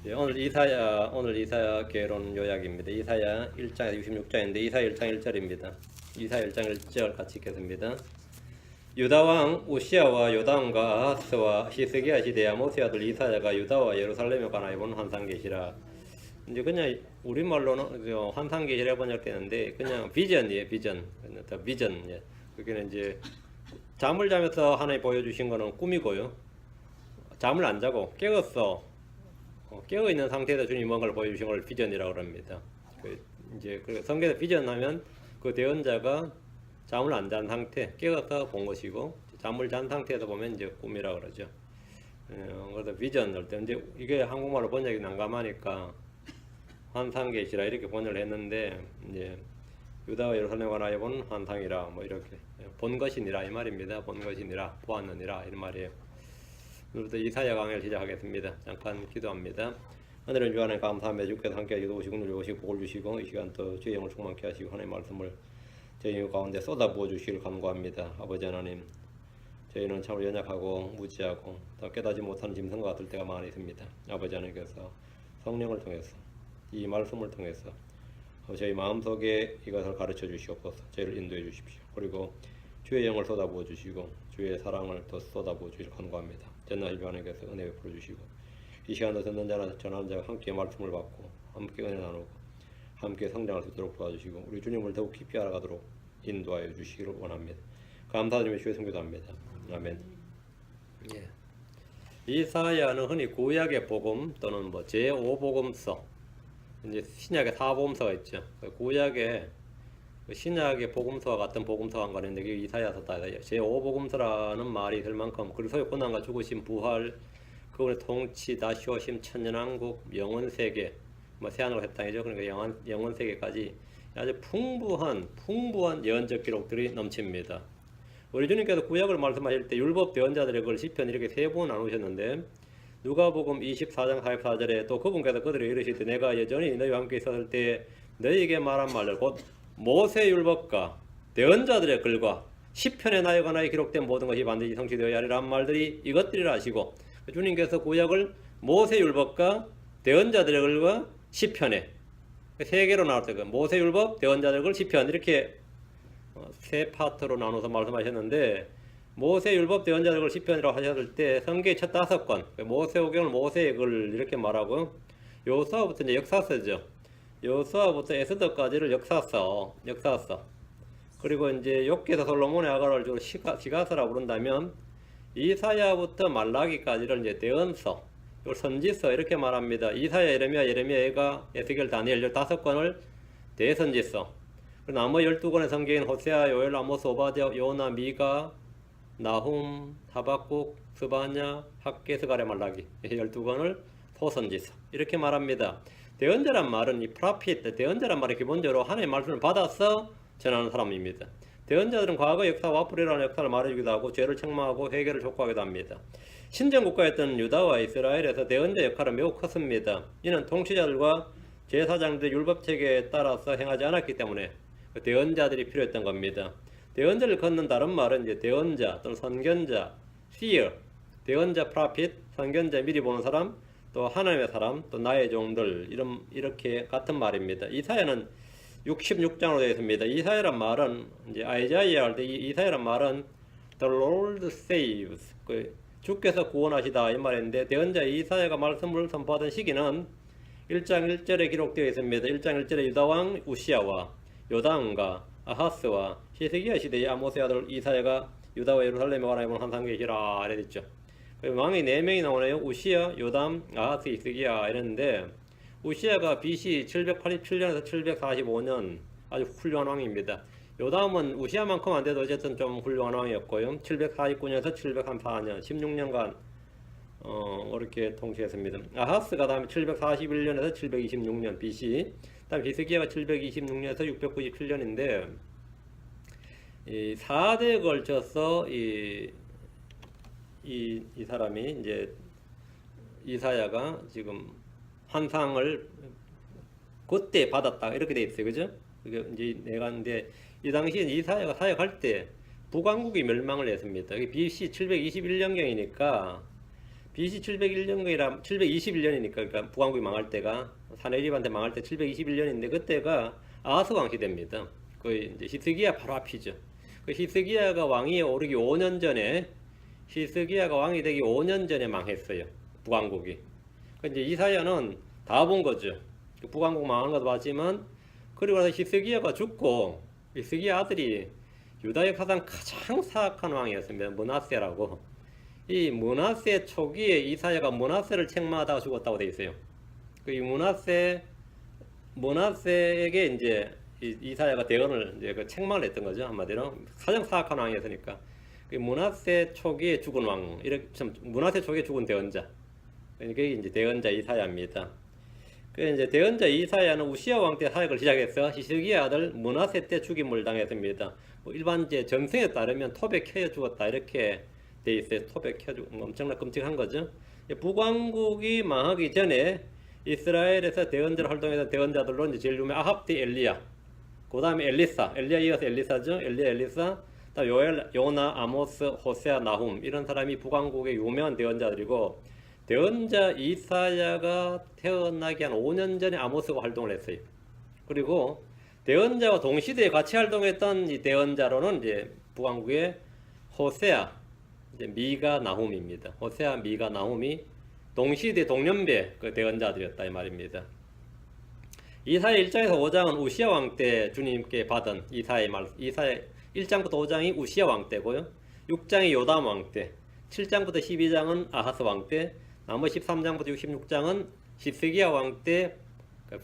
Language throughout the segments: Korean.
예, 오늘 이사야 개론 요약입니다. 이사야 1장에서 66장인데 이사야 1장 1절입니다. 이사야 1장 1절 같이 읽겠습니다. 유다 왕 우시야와 요담과 아하스와 히스기야 시대 아모스 아들 이사야가 유다와 예루살렘에 관하여 본 환상 계시라. 이제 그냥 우리말로는 환상 계시라 번역되는데 그냥 비전이에요. 비전. 더 비전. 예. 그게는 이제 잠을 자면서 하나님 보여주신 거는 꿈이고요. 잠을 안 자고 깨었어. 깨어있는 상태에서 주님이 뭔가를 보여주신 걸 비전이라고 합니다. 이제 성경에서 비전하면 그 대언자가 잠을 안 잔 상태, 깨어서 본 것이고, 잠을 잔 상태에서 보면 이제 꿈이라고 그러죠. 그래서 비전을 때, 이제 이게 한국말로 번역이 난감하니까 환상계시라 이렇게 번역을 했는데, 이제 유다와 예루살렘에 관하여 본 환상이라, 뭐 이렇게 본 것이니라 이 말입니다. 본 것이니라, 보았느니라 이런 말이에요. 오늘부터 이사야 강의를 시작하겠습니다. 잠깐 기도합니다. 하늘은 주안에 감사하며 주께서 함께 기도하시고 누려오시고 복을 주시고 이 시간 또 주의 영을 충만케 하시고 하나님의 말씀을 저희 가운데 쏟아부어 주시길 간구합니다. 아버지 하나님, 저희는 참 연약하고 무지하고 더 깨닫지 못하는 짐승과 같을 때가 많이 있습니다. 아버지 하나님께서 성령을 통해서 이 말씀을 통해서 저희 마음속에 이것을 가르쳐 주시옵소서. 저희를 인도해 주십시오. 그리고 주의 영을 쏟아부어 주시고 주의 사랑을 더 쏟아부어 주시길 간구합니다. 전능하신 주 하나님께서 은혜 베풀어 주시고 이 시간도 듣는 자나 전하는 자가 함께 말씀을 받고 함께 은혜 나누고 함께 성장할 수 있도록 도와주시고 우리 주님을 더욱 깊이 알아가도록 인도하여 주시기를 원합니다. 감사드리며 주의 성교도합니다. 아멘. 예. 이사야는 흔히 구약의 복음 또는 뭐 제5복음서, 이제 신약의 4복음서가 있죠. 구약의 신약의 복음서와 같은 복음서가 한 거는데 그게 이사야서다. 제5복음서라는 말이 있을 만큼 그리스도의 고난과 죽으심, 부활, 그분의 통치, 다시 오심, 천년왕국, 영원세계, 뭐 새하늘과 새 땅이죠. 그러니까 영원세계까지 아주 풍부한 예언적 기록들이 넘칩니다. 우리 주님께서 구약을 말씀하실 때 율법 대언자들의 그걸 시편 이렇게 세 번 나누셨는데 누가복음 24장 44절에 또 그분께서 그들에게 이르실 때 내가 여전히 너희와 함께 있었을 때 너희에게 말한 말들 곧 모세 율법과 대언자들의 글과 시편에 나에 관하여 기록된 모든 것이 반드시 성취되어야 하리라 한 말들이 이것들이라 하시고 주님께서 구약을 모세 율법과 대언자들의 글과 시편에 세 개로 나눴어요. 모세 율법, 대언자들의 글, 시편 이렇게 세 파트로 나눠서 말씀하셨는데 모세 율법, 대언자들의 글, 시편이라고 하셨을 때 성경의 첫 5권 모세오경을 모세의 글 이렇게 말하고 여호수아부터 이제 역사서죠. 여호수아부터 에스더까지를 역사서. 그리고 이제 욥기에서 솔로몬의 아가를 주로 시가서라고 부른다면 이사야부터 말라기까지를 이제 대언서, 선지서 이렇게 말합니다. 이사야, 예레미야, 예레미야가 에스겔, 다니엘 15권을 대선지서. 그리고 나머지 12권의 성경인 호세아, 요엘, 아모스, 오바댜, 요나, 미가, 나훔, 하박국, 스바냐, 학개, 스가랴, 말라기 12권을 소선지서 이렇게 말합니다. 대언자란 말은 이 프라핏, 대언자란 말이 기본적으로 하나님의 말씀을 받아서 전하는 사람입니다. 대언자들은 과거 역사와 앞으로 일어날 역사를 말해주기도 하고 죄를 책망하고 회개를 촉구하기도 합니다. 신정국가였던 유다와 이스라엘에서 대언자 역할은 매우 컸습니다. 이는 통치자들과 제사장들의 율법체계에 따라서 행하지 않았기 때문에 대언자들이 필요했던 겁니다. 대언자를 걷는 다른 말은 이제 대언자 또는 선견자, seer, 대언자 프라핏, 선견자 미리 보는 사람, 또 하나님의 사람, 또 나의 종들 이렇게 같은 말입니다. 이사야는 66장으로 되어 있습니다. 이사야란 말은 이제 아이자이아 할 때 이사야란 말은 The Lord saves, 주께서 구원하시다 이 말인데 대언자 이사야가 말씀을 선포하던 시기는 1장 1절에 기록되어 있습니다. 1장 1절에 유다왕 우시야와 요담과 아하스와 히스기야 시대의 아모스의 아들 이사야가 유다와 예루살렘에 관하여 환상 계시라 이랬죠. 왕이 4명이 나오네요. 우시야, 요담, 아하스, 히스기야 이랬는데 우시야가 BC 787년에서 745년 아주 훌륭한 왕입니다. 요담은 우시야만큼 안 돼도 어쨌든 좀 훌륭한 왕이었고요. 749년에서 734년 16년간 이렇게 통치했습니다. 아하스가 다음에 741년에서 726년 BC, 다음 히스기야가 726년에서 697년인데 이 4대에 걸쳐서 이 사람이 이제 이사야가 지금 환상을 그때 받았다 이렇게 돼 있어요, 그죠? 그게 이제 내가 근데 이 당시에 이사야가 사역할 때 북왕국이 멸망을 했습니다. BC 721년경이니까 BC 701년이라 721년이니까 그러니까 북왕국이 망할 때가 사내립한테 망할 때 721년인데 그때가 아하스 왕 시대입니다. 거의 이제 히스기야 바로 앞이죠. 그 히스기야가 왕위에 오르기 5년 전에 히스기야가 왕이 되기 5년 전에 망했어요. 북왕국이. 그 이제 이사야는 다 본 거죠. 북왕국 망하는 것도 봤지만 그리고 나서 히스기야가 죽고 히스기야 아들이 유다 역사상 가장 사악한 왕이었습니다. 므낫세라고. 이 므낫세 초기에 이사야가 므낫세를 책망하다가 죽었다고 돼 있어요. 그 이 므낫세에게 이제 이사야가 대언을 이제 그 책망을 했던 거죠. 한마디로 가장 사악한 왕이었으니까. 그 므낫세 초기에 죽은 왕, 이렇게 참 므낫세 초기에 죽은 대언자. 그게 이제 대언자 이사야입니다. 그 이제 대언자 이사야는 우시야 왕 때 사역을 시작해서 히스기야 아들 므낫세 때 죽임을 당했습니다. 뭐 일반 제 전승에 따르면 톱에 캐여 죽었다 이렇게 돼 있어요. 톱에 캐여 죽 엄청나 끔찍한 거죠. 북왕국이 망하기 전에 이스라엘에서 대언자를 활동했던 대언자들로 이제 제일 유명 아합디 엘리야, 그 다음에 엘리사, 엘리야 이어서 엘리사죠. 엘리야 엘리사, 다음 요엘, 요나, 아모스, 호세아, 나훔 이런 사람이 북왕국의 유명한 대언자들이고 대언자 이사야가 태어나기 한 5년 전에 아모스가 활동을 했어요. 그리고 대언자와 동시대에 같이 활동했던 이 대언자로는 이제 북왕국의 호세아, 이제 미가 나훔입니다. 호세아, 미가 나훔이 동시대 동년배 그 대언자들이었다 이 말입니다. 이사야 1장에서 5장은 우시야 왕 때 주님께 받은 이사야의 말, 이사야 1장부터 5장이 우시야 왕 때고요. 6장이 요담 왕 때, 7장부터 12장은 아하스 왕 때, 나머지 13장부터 66장은 히스기야 왕 때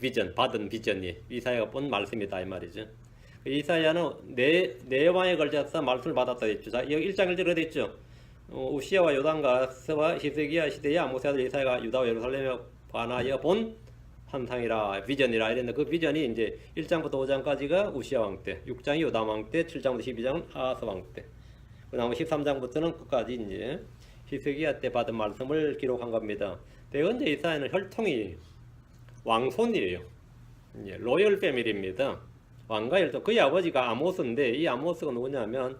비전, 받은 비전이 이사야가 본 말씀이다 이 말이죠. 이사야는 네 왕에 걸쳐서 말씀을 받았다 했죠. 자, 여기 1장 1절에 되어 있죠. 우시야와 요담과 아하스와 히스기야 시대에 아모스 아들 이사야가 유다와 예루살렘에 관하여 본 환상이라 비전이라 이랬는데 그 비전이 이제 1장부터 5장까지가 우시야 왕 때, 6장이 요담 왕 때, 7장부터 12장은 아하스 왕 때. 그다음에 13장부터는 끝까지 이제 히스기야 때 받은 말씀을 기록한 겁니다. 대언자 이사야는 혈통이 왕손이에요. 로열 패밀리입니다. 왕가 혈통. 그의 아버지가 아모스인데 이 아모스가 누구냐면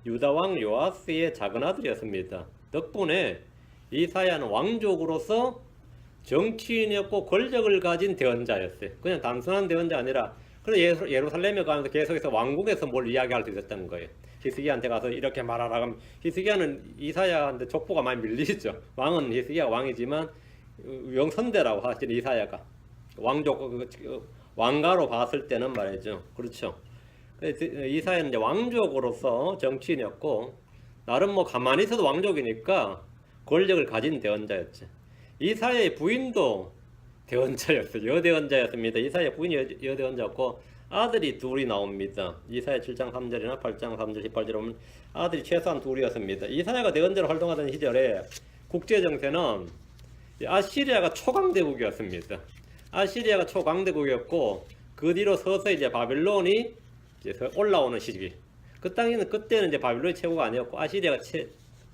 유다 왕 요아스의 작은 아들이었습니다. 덕분에 이사야는 왕족으로서 정치인이었고 권력을 가진 대언자였어요. 그냥 단순한 대언자 아니라 그래서 예루살렘에 가면서 계속해서 왕국에서 뭘 이야기할 수 있었다는 거예요. 히스기야한테 가서 이렇게 말하라 하면 히스기야는 이사야한테 족보가 많이 밀리죠. 왕은 히스기야가 왕이지만 영선대라고 하시는 이사야가 왕족 왕가로 봤을 때는 말이죠. 그렇죠. 이사야는 이제 왕족으로서 정치인이었고 나름 뭐 가만히 있어도 왕족이니까 권력을 가진 대언자였죠. 이사야의 부인도 대언자였어요. 여대언자였습니다. 이사야 부인이 여대언자였고 아들이 둘이 나옵니다. 이사야 7장 3절이나 8장 3절 18절에 보면 아들이 최소한 둘이었습니다. 이사야가 대언자로 활동하던 시절에 국제정세는 아시리아가 초강대국이었습니다. 아시리아가 초강대국이었고 그 뒤로 서서히 이제 바빌론이 이제 올라오는 시기. 그때는 이제 바빌론이 최고가 아니었고 아시리아가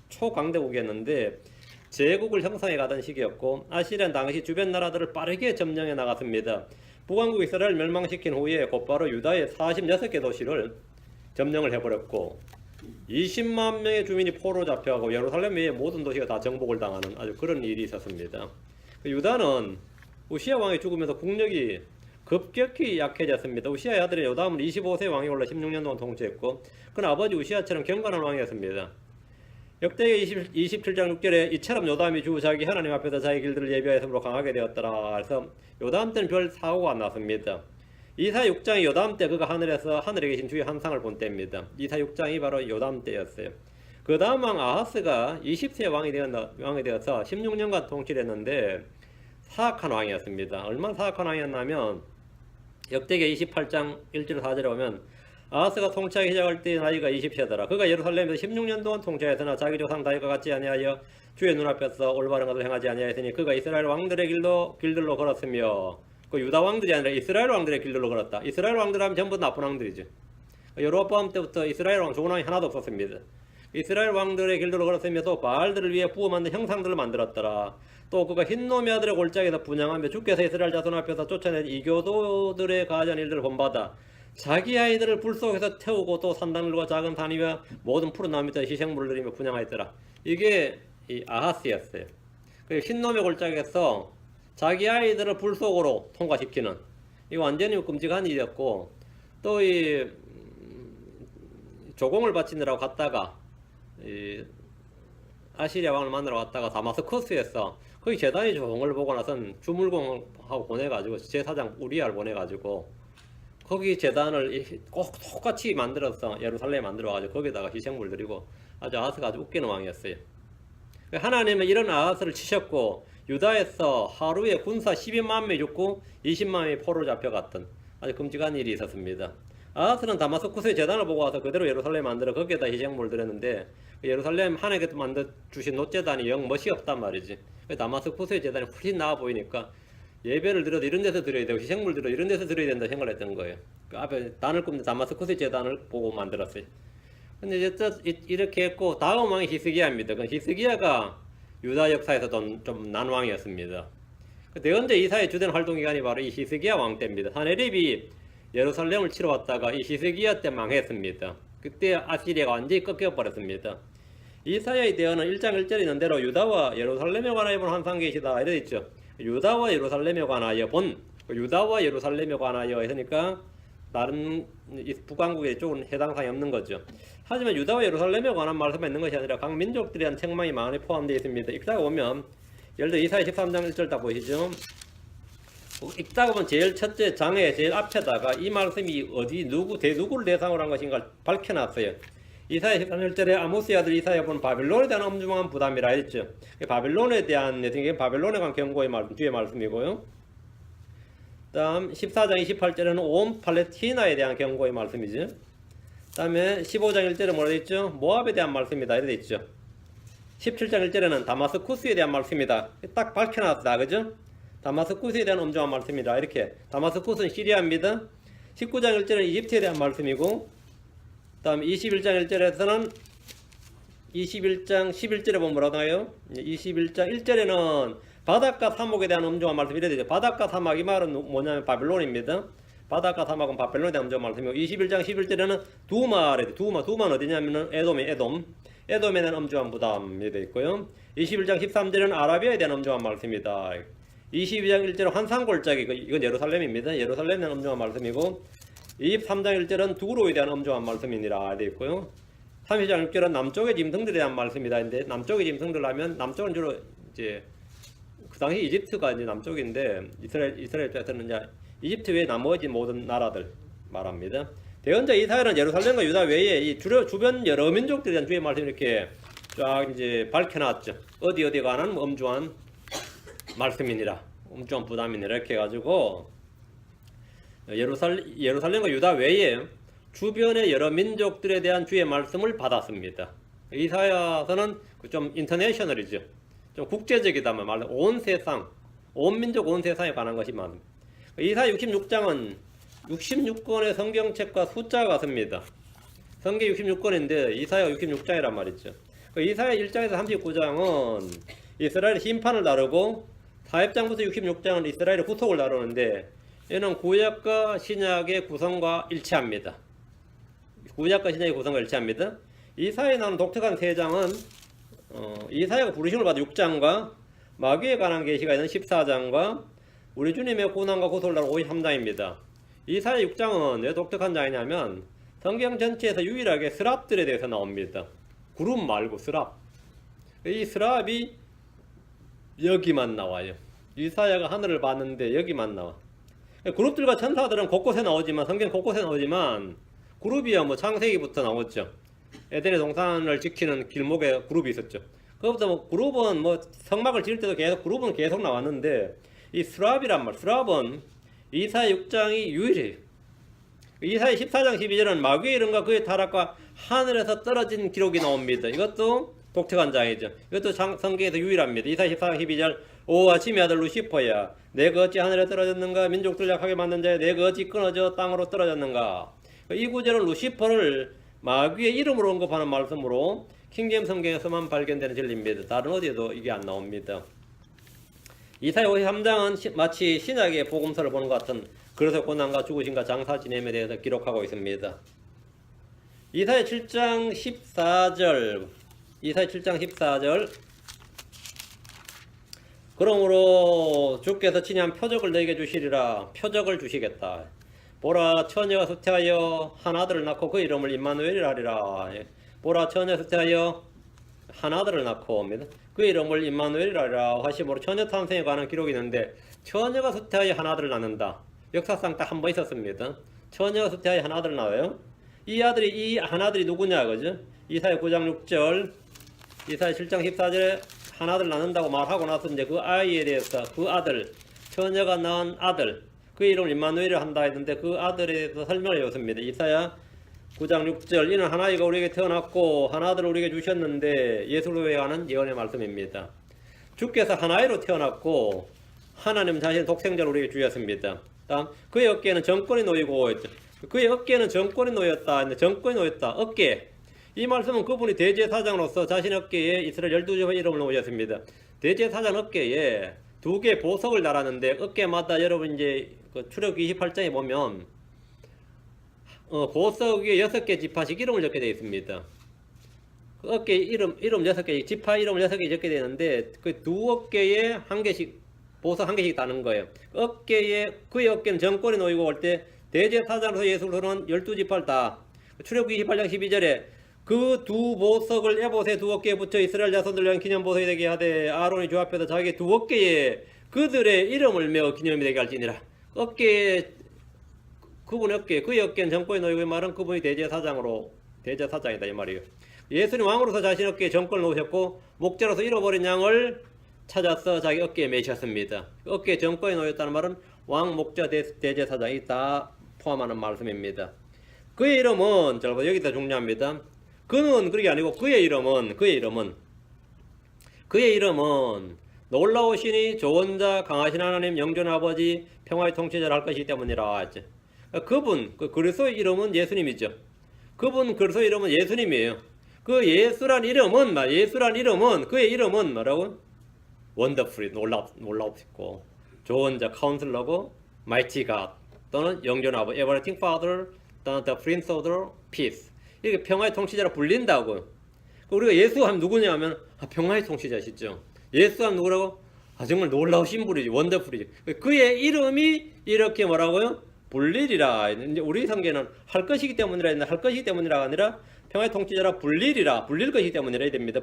초강대국이었는데 제국을 형성해 가던 시기였고 아시리아는 당시 주변 나라들을 빠르게 점령해 나갔습니다. 북왕국 이스라엘을 멸망시킨 후에 곧바로 유다의 46개 도시를 점령을 해버렸고 20만 명의 주민이 포로 잡혀가고 예루살렘 외의 모든 도시가 다 정복을 당하는 아주 그런 일이 있었습니다. 유다는 우시야 왕이 죽으면서 국력이 급격히 약해졌습니다. 우시야의 아들인 요담은 25세 왕이 올라 16년 동안 통치했고 그는 아버지 우시야처럼 경건한 왕이었습니다. 역대기 27장 6절에 이처럼 요담이 주 자기 하나님 앞에서 자기 길들을 예비하였으므로 강하게 되었더라. 그래서 요담 때는 별 사고가 안 났습니다. 이사 6장이 요담 때 그가 하늘에서 하늘에 계신 주의 환상을 본 때입니다. 이사 6장이 바로 요담 때였어요. 그 다음 왕 아하스가 20세 왕이 되어서 16년간 통치를 했는데 사악한 왕이었습니다. 얼마나 사악한 왕이었냐면 역대기 28장 1절 4절에 보면 아하스가 통치하기 시작할 때 나이가 20세더라. 그가 예루살렘에서 16년 동안 통치하였으나 자기 조상 다윗과 같지 아니하여 주의 눈앞에서 올바른 것을 행하지 아니하였으니 그가 이스라엘 왕들의 길들로 걸었으며 그 유다 왕들이 아니라 이스라엘 왕들의 길들로 걸었다. 이스라엘 왕들 하면 전부 나쁜 왕들이죠. 여로보암 때부터 이스라엘 왕 좋은 왕이 하나도 없었습니다. 이스라엘 왕들의 길들로 걸었으며 또 바알들을 위해 부어 만든 형상들을 만들었더라. 또 그가 흰놈의 아들의 골짜기에서 분양하며 주께서 이스라엘 자손 앞에서 쫓아낸 이교도들의 가전 일들을 본받아 자기 아이들을 불 속에서 태우고 또 산당들과 작은 산위와 모든 푸른 나무 밑에 희생물을 들이며 분양하였더라. 이게 이 아하스였어요. 그 흰놈의 골짜기에서 자기 아이들을 불 속으로 통과시키는, 이거 완전히 끔찍한 일이었고, 또 이 조공을 바치느라고 갔다가 이 아시리아 왕을 만나러 갔다가 다마스커스에서 거기 제단이 조공을 보고 나선 주물공하고 보내가지고 제사장 우리아를 보내가지고 거기 제단을 꼭 똑같이 만들어서 예루살렘에 만들어가지고 거기다가 희생물 드리고 아주 아하스가 아주 웃기는 왕이었어요. 하나님은 이런 아하스를 치셨고 유다에서 하루에 군사 12만 명이 죽고 20만 명이 포로로 잡혀갔던 아주 끔찍한 일이 있었습니다. 아하스는 다마스쿠스의 제단을 보고 와서 그대로 예루살렘 만들어 거기에다 희생물 드렸는데 예루살렘 하나님께서 만들어 주신 놋제단이 영 멋이 없단 말이지. 다마스쿠스의 제단이 훨씬 나아 보이니까 예배를 드려도 이런 데서 드려야 되고 희생물 드려도 이런 데서 드려야 된다 생각을 했던 거예요. 그 앞에 단을 굽는 다마스쿠스의 제단을 보고 만들었어요. 근데 이제 이렇게 했고 다음 왕이 히스기야입니다. 그 히스기야가 유다 역사에서도 좀 난왕이었습니다. 대언제 이사의 주된 활동 기간이 바로 이 히스기야 왕 때입니다. 사네립이 예루살렘을 치러 왔다가 이 히스기야 때 망했습니다. 그때 아시리아가 완전히 꺾여버렸습니다. 이사야의 대언은 1장 1절에 있는 대로 유다와 예루살렘에 관하여 본 환상 계시다 이래 있죠. 유다와 예루살렘에 관하여 본, 유다와 예루살렘에 관하여 했으니까 다른 북왕국의 쪽은 해당 사항이 없는 거죠. 하지만 유다와 예루살렘에 관한 말씀만 있는 것이 아니라 각 민족들에 대한 책망이 많이 포함되어 있습니다. 읽다가 보면 예를 들어 이사야 13장 1절 딱 보시죠. 읽다가 보면 제일 첫째 장의 제일 앞에다가 이 말씀이 어디 누구를 대상으로 한 것인가 밝혀놨어요. 이사야 13장 1절에 아모스의 아들 이사야 본 바빌론에 대한 엄중한 부담이라 했죠. 바빌론에 대한 바빌론에 관한 경고의 말씀 뒤의 말씀이고요. 다음 14장 28절에는 온 팔레스티나에 대한 경고의 말씀이죠. 다음에 15장 1절에 뭐라 되어 있죠? 모압에 대한 말씀이다 이렇게 되어 있죠. 17장 1절에는 다마스쿠스에 대한 말씀이다. 딱 밝혀놨다. 그죠? 다마스쿠스에 대한 엄중한 말씀이다. 이렇게. 다마스쿠스는 시리아입니다. 19장 1절은 이집트에 대한 말씀이고, 다음 21장 1절에서는 21장 11절에 보면 뭐라고 나와요? 21장 1절에는 바닷가 사막에 대한 엄중한 말씀이 이래 되죠. 바닷가 사막 이 말은 뭐냐면 바빌론입니다. 바닷가 사막은 바빌론에 대한 엄중한 말씀이고 21장 11절에는 두마래 두마는 어디냐면은 에돔에 대한 엄중한 부담이 되어 있고요. 21장 13절에는 아라비아에 대한 엄중한 말씀이다. 22장 1절은 환상골짜기 이건 예루살렘입니다. 예루살렘에 대한 엄중한 말씀이고 23장 1절은 두로에 대한 엄중한 말씀이니라 되어 있고요. 30장 6절은 남쪽의 짐승들에 대한 말씀이다. 근데 남쪽의 짐승들 하면 남쪽은 주로 이제 그 당시 이집트가 이제 남쪽인데 이스라엘 쪽에서는 이제 이집트 외 나머지 모든 나라들 말합니다. 대언자 이사야는 예루살렘과 유다 외에 이 주변 여러 민족들에 대한 주의 말씀 이렇게 쫙 이제 밝혀놨죠. 어디 관한 엄중한 말씀이니라, 엄중한 부담이니라 이렇게 해가지고 예루살렘과 유다 외에 주변의 여러 민족들에 대한 주의 말씀을 받았습니다. 이사야서는 좀 인터내셔널이죠. 좀 국제적이다만 말로 온 세상, 온 민족, 온 세상에 관한 것이 많습니다. 이사야 66장은 66권의 성경책과 숫자가 같습니다. 성경 66권인데 이사야 66장이란 말이죠. 이사야 1장에서 39장은 이스라엘의 심판을 다루고 40장부터 66장은 이스라엘의 구속을 다루는데 얘는 구약과 신약의 구성과 일치합니다. 구약과 신약의 구성과 일치합니다. 이사야에 나오는 독특한 3장은 이사야가 부르심을 받은 6장과 마귀에 관한 계시가 있는 14장과 우리 주님의 고난과 구속을 다루는 53장입니다. 이사야 6장은 왜 독특한 장이냐면 성경 전체에서 유일하게 스랍들에 대해서 나옵니다. 그룹 말고 스랍. 이 스랍이 여기만 나와요. 이사야가 하늘을 봤는데 여기만 나와. 그룹들과 천사들은 곳곳에 나오지만 성경 곳곳에 나오지만 그룹이야 뭐 창세기부터 나왔죠. 에덴의 동산을 지키는 길목에 그룹이 있었죠. 그것부터 뭐 그룹은 뭐 성막을 지을 때도 계속 그룹은 계속 나왔는데 이 스랍이란 말, 스랍은 이사야 6장이 유일해요. 이사야 14장 12절은 마귀의 이름과 그의 타락과 하늘에서 떨어진 기록이 나옵니다. 이것도 독특한 장이죠. 이것도 성경에서 유일합니다. 이사야 14장 12절 오 아침의 아들 루시퍼야 내가 어찌 하늘에 떨어졌는가 민족들 약하게 만든 자야 내가 어찌 끊어져 땅으로 떨어졌는가. 이 구절은 루시퍼를 마귀의 이름으로 언급하는 말씀으로 킹제임스 성경에서만 발견되는 진리입니다. 다른 어디에도 이게 안 나옵니다. 이사야 53장은 마치 신약의 복음서를 보는 것 같은 그래서 고난과 죽으심과 장사 지냄에 대해서 기록하고 있습니다. 이사야 7장 14절 그러므로 주께서 친히 한 표적을 너에게 주시리라. 표적을 주시겠다. 보라 처녀가 쇠퇴하여 한 아들을 낳고 그 이름을 임마누엘이라 하리라. 보라 처녀 쇠퇴하여 한 아들을 낳고 옵니다. 그 이름을 임마누엘이라 하리라 하심으로 처녀 탄생에 관한 기록이 있는데 처녀가 쇠퇴하여 한 아들을 낳는다. 역사상 딱 한 번 있었습니다. 처녀가 쇠퇴하여 한 아들을 낳아요. 이 한 아들이 누구냐 그죠? 이사야 9장 6절, 이사야 7장 14절에 한 아들 낳는다고 말하고 나서 이제 그 아이에 대해서 그 아들, 처녀가 낳은 아들, 그 이름을 임마누엘이라 한다 했는데 그 아들에 대해서 설명을 해줬습니다. 이사야 9장 6절, 이는 한 아이가 우리에게 태어났고 한 아들을 우리에게 주셨는데 예수로 하는 예언의 말씀입니다. 주께서 한 아이로 태어났고 하나님 자신의 독생자를 우리에게 주셨습니다. 다음, 그의 어깨에는 정권이 놓이고 있죠. 그의 어깨에는 정권이 놓였다. 정권이 놓였다. 어깨. 이 말씀은 그분이 대제사장으로서 자신의 어깨에 이스라엘 12지파의 이름을 놓으셨습니다. 대제사장 어깨에 두 개의 보석을 달았는데 어깨마다 여러분 이제 그 출애굽기 28장에 보면 보석 위에 6개 지파씩 이름을 적게 되어 있습니다. 그 어깨 이름 6개, 지파 이름을 6개 적게 되는데 그 두 어깨에 한 개씩 보석 한 개씩 다는 거예요. 그의 어깨는 정권이 놓이고 올 때 대제사장으로서 예수를 흐르는 12지파를 다 출애굽기 28장 12절에 그 두 보석을 에봇의 두 어깨에 붙여 이스라엘 자손들 위한 기념보석이 되게 하되 아론이 주 앞에서 자기 두 어깨에 그들의 이름을 메어 기념이 되게 할지니라. 그분의 어깨, 그의 어깨는 정권이 놓이고 이 말은 그분이 대제사장이다 이 말이에요. 예수님 왕으로서 자신 어깨에 정권을 놓으셨고 목자로서 잃어버린 양을 찾아서 자기 어깨에 매셨습니다. 어깨에 정권이 놓였다는 말은 왕, 목자, 대제사장이 다 포함하는 말씀입니다. 그의 이름은 여기서 중요합니다. 그는 그게 아니고 그의 이름은 놀라우시니 조언자 강하신 하나님 영존의 아버지 평화의 통치자를 할 것이기 때문이라 했죠. 그분 그리스도의 이름은 예수님이죠. 그분 그리스도의 이름은 예수님이에요. 그 예수란 이름은 그의 이름은 뭐라고? 원더풀이 놀랍고 조언자 카운슬러고 마이티 갓 또는 영존의 아버지 에버리팅 파더 또는 the prince of the peace 이렇게 평화의 통치자로 불린다고요. 우리가 예수 하면 누구냐 하면 평화의 통치자시죠. 예수 하면 누구라고? 정말 놀라우신 분이지. 원더풀이지. 그의 이름이 이렇게 뭐라고요? 불리리라. 이제 우리 성경에는 할 것이기 때문이라 했는데 할 것이기 때문이라가 아니라 평화의 통치자라 불릴 것이기 때문이라 됩니다.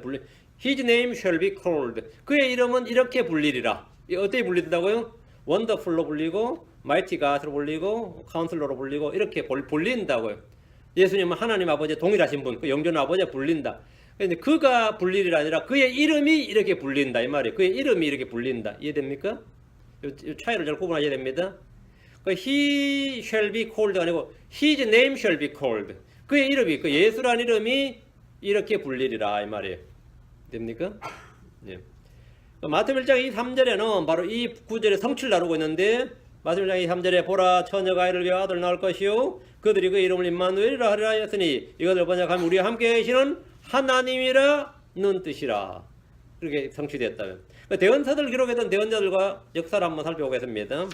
His name shall be called. 그의 이름은 이렇게 불리리라. 어떻게 불린다고요? 원더풀로 불리고 마이티 갓으로 불리고 카운슬러로 불리고 이렇게 불린다고요. 예수님은 하나님 아버지의 동일하신 분, 그 영존 아버지가 불린다. 근데 그가 불리리라 아니라 그의 이름이 이렇게 불린다 이 말이에요. 그의 이름이 이렇게 불린다. 이해됩니까? 이 차이를 잘 구분하셔야 됩니다. He shall be called 아니고 His name shall be called. 그의 이름이 그 예수란 이름이 이렇게 불리리라 이 말이에요. 됩니까? 예. 마태복음 1장 23절에는 바로 이 구절의 성취를 다루고 있는데 마태복음 1장 23절에 보라 처녀가 아이를 위하여 아들을 낳을 것이요 그들이 그 이름을 임마누엘이라 하리라 하였으니 이것을 번역하면 우리와 함께 계시는 하나님이라는 뜻이라. 이렇게 성취되었다면 대언사들 기록했던 대언자들과 역사를 한번 살펴보겠습니다.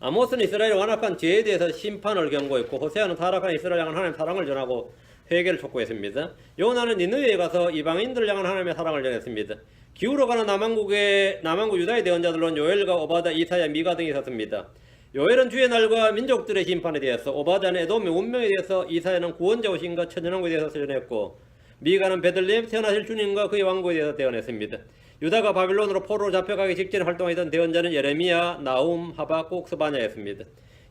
아모스는 이스라엘의 완악한 죄에 대해서 심판을 경고했고 호세아는 타락한 이스라엘 향한 하나님의 사랑을 전하고 회개를 촉구했습니다. 요나는 니느웨에 가서 이방인들을 향한 하나님의 사랑을 전했습니다. 기후로 가는 남왕국 유다의 대언자들로는 요엘과 오바다, 이사야, 미가 등이 있었습니다. 요엘은 주의 날과 민족들의 심판에 대해서, 오바다는 에돔의 운명에 대해서, 이사야는 구원자 오신과 천연왕국에 대해서 전했고 미가는 베들레헴 태어나실 주님과 그의 왕국에 대해서 대언했습니다. 유다가 바빌론으로 포로로 잡혀가기 직전에 활동하던 대언자는 예레미야, 나움, 하박국, 스바냐였습니다.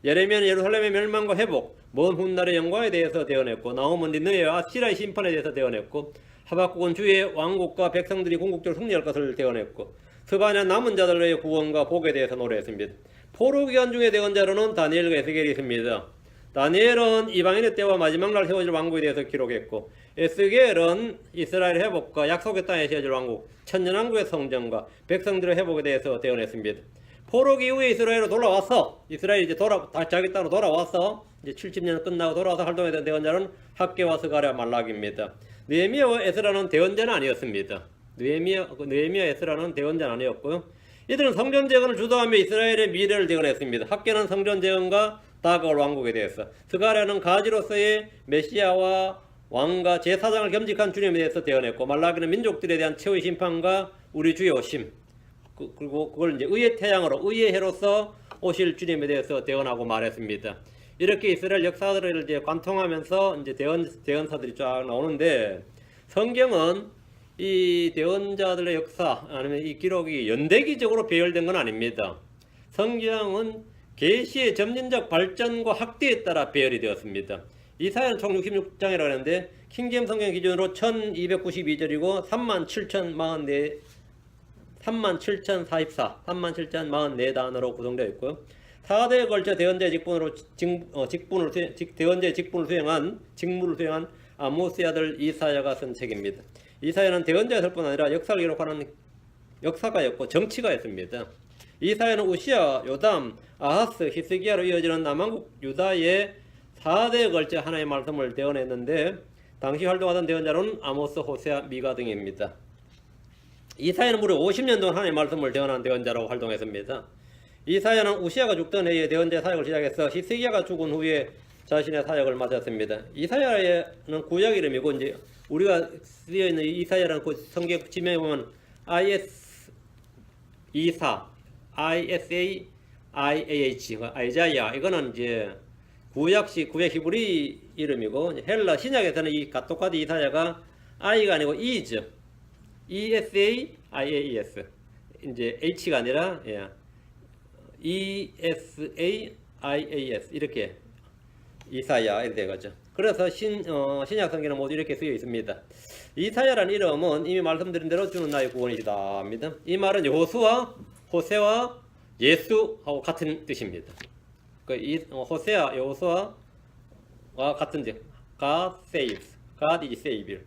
예레미야는 예루살렘의 멸망과 회복, 먼 훗날의 영광에 대해서 대언했고 나움은 니느웨와 아시라의 심판에 대해서 대언했고 하박국은 주의 왕국과 백성들이 궁극적으로 승리할 것을 대언했고 스바냐는 남은 자들의 구원과 복에 대해서 노래했습니다. 포로 기간 중에 대언자로는 다니엘과 에스겔이 있습니다. 다니엘은 이방인의 때와 마지막 날 세워질 왕국에 대해서 기록했고 에스겔은 이스라엘 회복과 약속의 땅에 세워질 왕국, 천년왕국의 성전과 백성들의 회복에 대해서 대언했습니다. 포로 이후에 이스라엘로 돌아와서 이스라엘이 이제 자기 땅으로 돌아와서 이제 70년 끝나고 돌아와서 활동했던 대언자는 학개와 스가랴, 말락입니다. 느헤미야와 에스라는 대언자는 아니었습니다. 느헤미야, 에스라는 대언자는 아니었고요. 이들은 성전 재건을 주도하며 이스라엘의 미래를 대언했습니다. 학개는 성전 재건과 다가올 왕국에 대해서, 스가랴는 가지로서의 메시아와 왕과 제사장을 겸직한 주님에 대해서 대언했고 말라기는 민족들에 대한 최후의 심판과 우리 주의 오심, 그리고 그걸 이제 의의 태양으로 의의 해로서 오실 주님에 대해서 대언하고 말했습니다. 이렇게 이스라엘 역사들을 이제 관통하면서 이제 대언사들이 쫙 나오는데 성경은 이 대언자들의 역사 아니면 이 기록이 연대기적으로 배열된 건 아닙니다. 성경은 계시의 점진적 발전과 확대에 따라 배열이 되었습니다. 이사야는 총 66장이라고 하는데 킹제임 성경 기준으로 1292절이고 37,044, 37,044단어로 구성되어 있고요. 4대에 걸쳐 대언자의 직분을 수행한 아모스의 아들 이사야가 쓴 책입니다. 이사야는 대언자였을 뿐 아니라 역사를 기록하는 역사가였고 정치가였습니다. 이사야는 우시아, 요담, 아하스, 히스기야로 이어지는 남왕국 유다의 4대에 걸쳐 하나의 말씀을 대언했는데 당시 활동하던 대언자로는 아모스, 호세아, 미가 등입니다. 이사야는 무려 50년 동안 하나님의 말씀을 대언한 대언자로 활동했습니다. 이사야는 우시아가 죽던 해에 대언자 사역을 시작해서 히스기야가 죽은 후에 자신의 사역을 마쳤습니다. 이사야는 구약 이름이고 이제 우리가 쓰여 있는 이사야라는 그 성경 지명에 보면 ISAIAH 아이자야 이거는 이제 구약 히브리 이름이고 헬라 신약에서는 이 가토카드 이사야가 I가 아니고 ESAIAES 이제 H가 아니라 ESAIAS 이렇게 이사야 이렇게 되겠죠. 그래서 신약 성경은 모두 이렇게 쓰여 있습니다. 이사야라는 이름은 이미 말씀드린 대로 주는 나의 구원이시다 합니다. 이 말은 호세와 예수하고 같은 뜻입니다. 호세아, 여호수아와 같은 뜻. God saves. God is Savior.